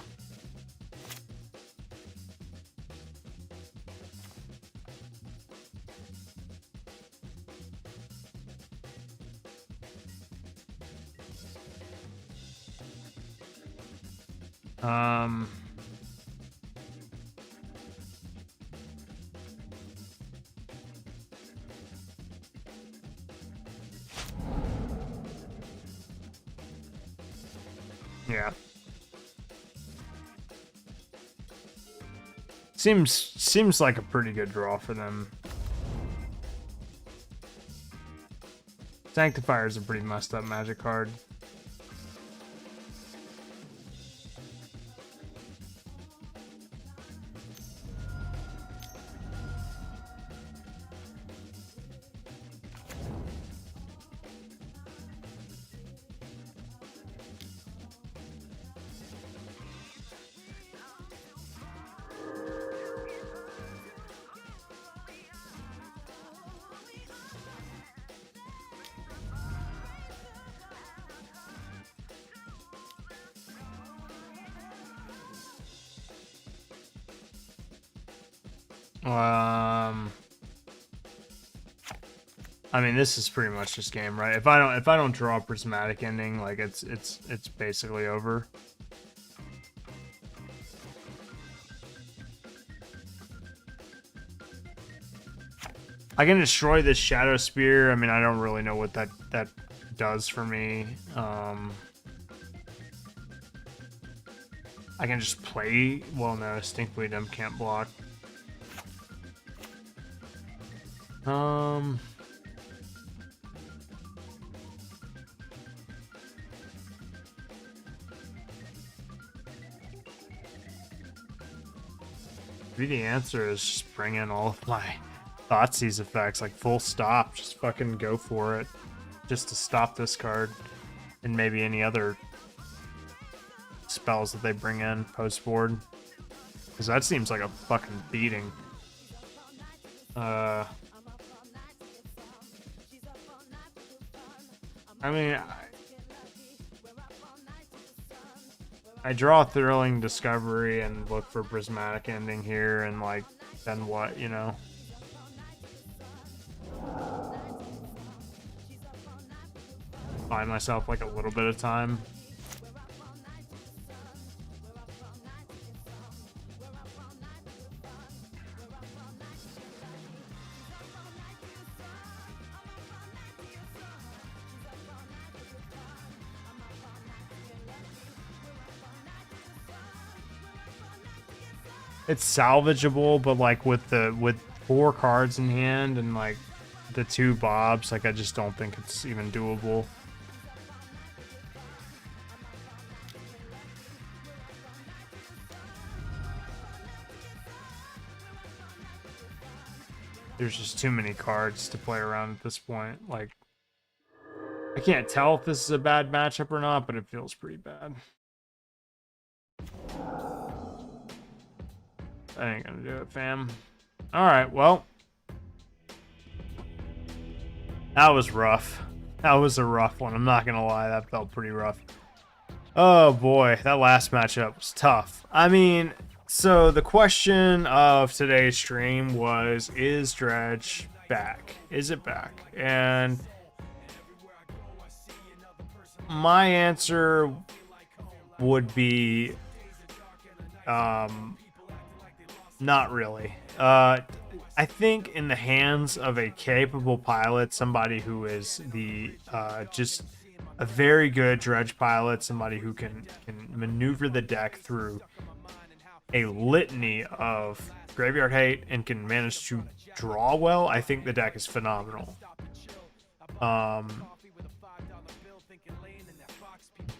Yeah. Seems like a pretty good draw for them. Sanctifier is a pretty messed up Magic card. I mean, this is pretty much this game, right? If I don't draw a prismatic ending, like it's basically over. I can destroy this Shadow Spear. I mean, I don't really know what that does for me. I can just play. Well, no, Stinkweed can't block. Maybe the answer is just bring in all of my Thoughtseize effects, like full stop. Just fucking go for it, just to stop this card and maybe any other spells that they bring in post board, because that seems like a fucking beating. I mean, I draw Thrilling Discovery and look for Prismatic Ending here, and like, then what, you know? Find myself like a little bit of time. It's salvageable, but like with 4 cards in hand and like the 2 Bobs, like I just don't think it's even doable. There's just too many cards to play around at this point. Like, I can't tell if this is a bad matchup or not, but it feels pretty bad. That ain't gonna do it, fam. Alright, well. That was rough. That was a rough one. I'm not gonna lie, that felt pretty rough. Oh boy, that last matchup was tough. I mean, so the question of today's stream was, is Dredge back? Is it back? And my answer would be not really. I think in the hands of a capable pilot, somebody who is the just a very good Dredge pilot, somebody who can maneuver the deck through a litany of graveyard hate and can manage to draw well, I think the deck is phenomenal.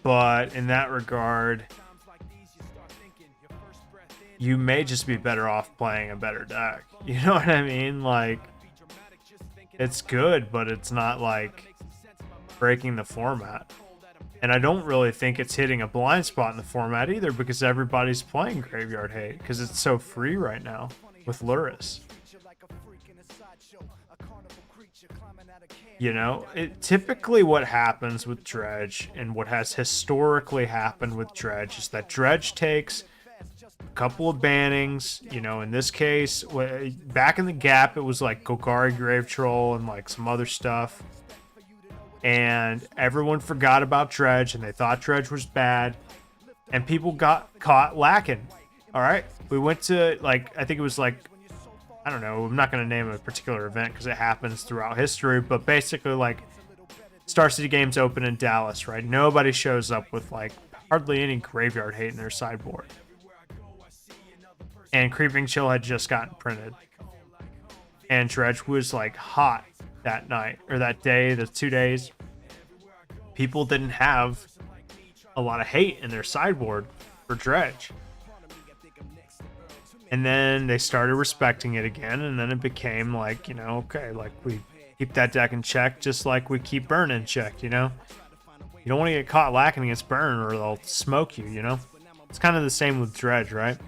But in that regard, you may just be better off playing a better deck. You know what I mean? Like, it's good, but it's not like breaking the format. And I don't really think it's hitting a blind spot in the format either, because everybody's playing Graveyard Hate because it's so free right now with Luris. You know, typically what happens with Dredge, and what has historically happened with Dredge, is that Dredge takes a couple of bannings. You know, in this case, back in the gap, it was like Golgari Grave Troll and like some other stuff. And everyone forgot about Dredge, and they thought Dredge was bad, and people got caught lacking. All right, we went to, like, I think it was like, I don't know, I'm not going to name a particular event because it happens throughout history, but basically, like, Star City Games open in Dallas, right? Nobody shows up with like hardly any graveyard hate in their sideboard. And Creeping Chill had just gotten printed. And Dredge was like hot that night or that day, the 2 days. People didn't have a lot of hate in their sideboard for Dredge. And then they started respecting it again, and then it became like, you know, okay, like we keep that deck in check just like we keep Burn in check, you know? You don't want to get caught lacking against Burn or they'll smoke you, you know? It's kind of the same with Dredge, right?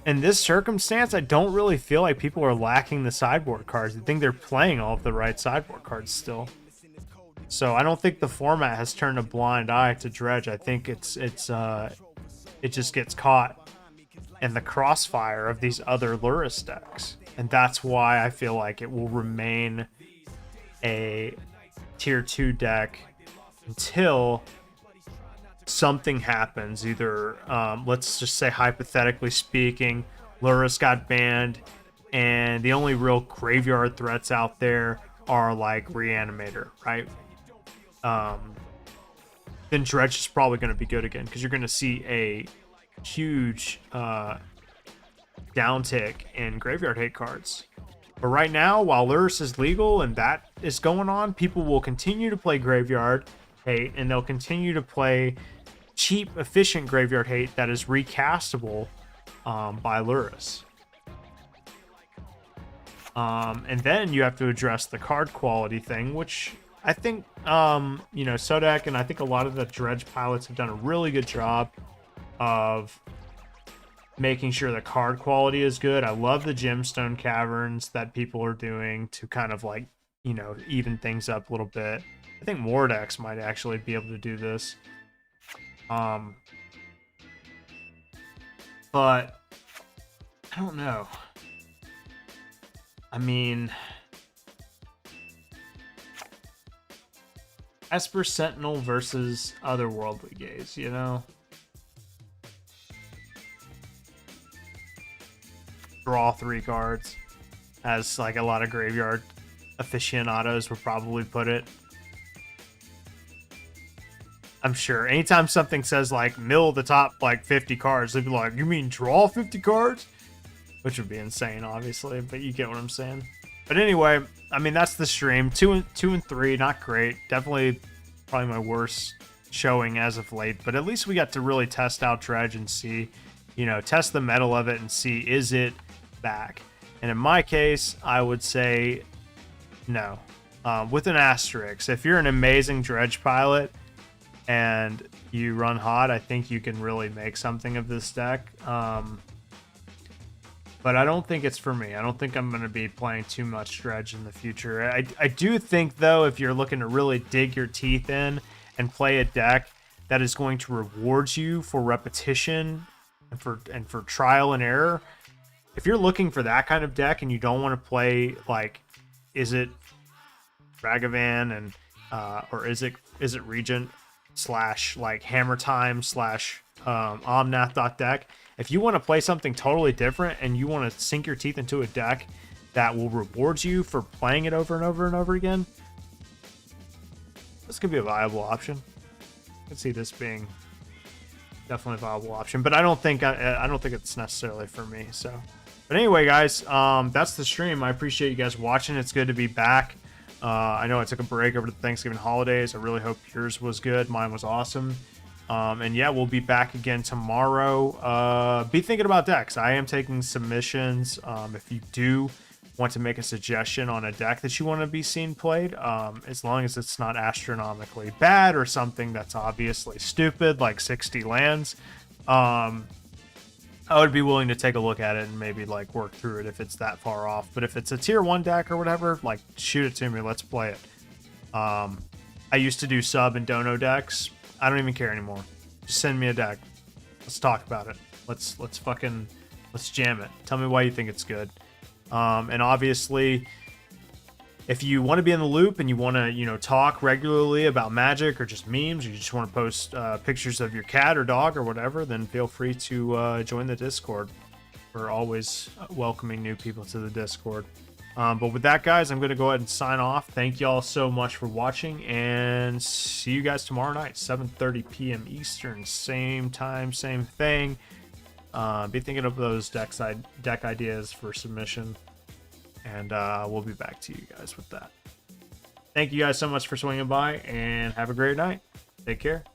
In this circumstance, I don't really feel like people are lacking the sideboard cards. I think they're playing all of the right sideboard cards still. So I don't think the format has turned a blind eye to Dredge. I think it just gets caught in the crossfire of these other Lurrus decks. And that's why I feel like it will remain a tier 2 deck until something happens. Either, let's just say hypothetically speaking, Lurrus got banned, and the only real graveyard threats out there are like Reanimator, right? Then Dredge is probably going to be good again because you're going to see a huge downtick in graveyard hate cards. But right now, while Lurrus is legal and that is going on, people will continue to play graveyard hate, and they'll continue to play cheap, efficient graveyard hate that is recastable by Lurrus. And then you have to address the card quality thing, which I think, you know, Sodek and I think a lot of the Dredge pilots have done a really good job of making sure the card quality is good. I love the gemstone caverns that people are doing to kind of like, you know, even things up a little bit. I think Mordex might actually be able to do this. But I don't know. I mean, Esper Sentinel versus Otherworldly Gaze, you know? Draw 3 cards, as like a lot of graveyard aficionados would probably put it. I'm sure anytime something says like mill the top like 50 cards, they'd be like, you mean draw 50 cards? Which would be insane, obviously, but you get what I'm saying. But anyway, I mean, that's the stream. 2 and 3, not great. Definitely probably my worst showing as of late, but at least we got to really test out Dredge and see, you know, test the metal of it and see, is it back? And in my case, I would say no, with an asterisk. If you're an amazing Dredge pilot and you run hot, I think you can really make something of this deck. But I don't think it's for me. I don't think I'm going to be playing too much Dredge in the future. I do think, though, if you're looking to really dig your teeth in and play a deck that is going to reward you for repetition and for trial and error, if you're looking for that kind of deck and you don't want to play, like, is it Ragavan and or is it Regent / like Hammer Time / Omnath.deck, if you want to play something totally different and you want to sink your teeth into a deck that will reward you for playing it over and over and over again, this could be a viable option. I could see this being definitely a viable option, but I don't think it's necessarily for me. So, but anyway, guys, that's the stream. I appreciate you guys watching. It's good to be back. I know I took a break over the Thanksgiving holidays. I really hope yours was good. Mine was awesome. And yeah, we'll be back again tomorrow. Be thinking about decks. I am taking submissions. If you do want to make a suggestion on a deck that you want to be seen played, as long as it's not astronomically bad or something that's obviously stupid, like 60 lands, I would be willing to take a look at it and maybe like work through it if it's that far off. But if it's a tier 1 deck or whatever, like shoot it to me. Let's play it. I used to do sub and dono decks. I don't even care anymore. Just send me a deck. Let's talk about it. Let's jam it. Tell me why you think it's good. And obviously, if you want to be in the loop and you want to, you know, talk regularly about Magic or just memes, or you just want to post pictures of your cat or dog or whatever, then feel free to join the Discord. We're always welcoming new people to the Discord. But with that, guys, I'm going to go ahead and sign off. Thank you all so much for watching, and see you guys tomorrow night, 7:30 p.m. Eastern. Same time, same thing. Be thinking of those deck ideas for submission, and we'll be back to you guys with that. Thank you guys so much for swinging by, and have a great night. Take care.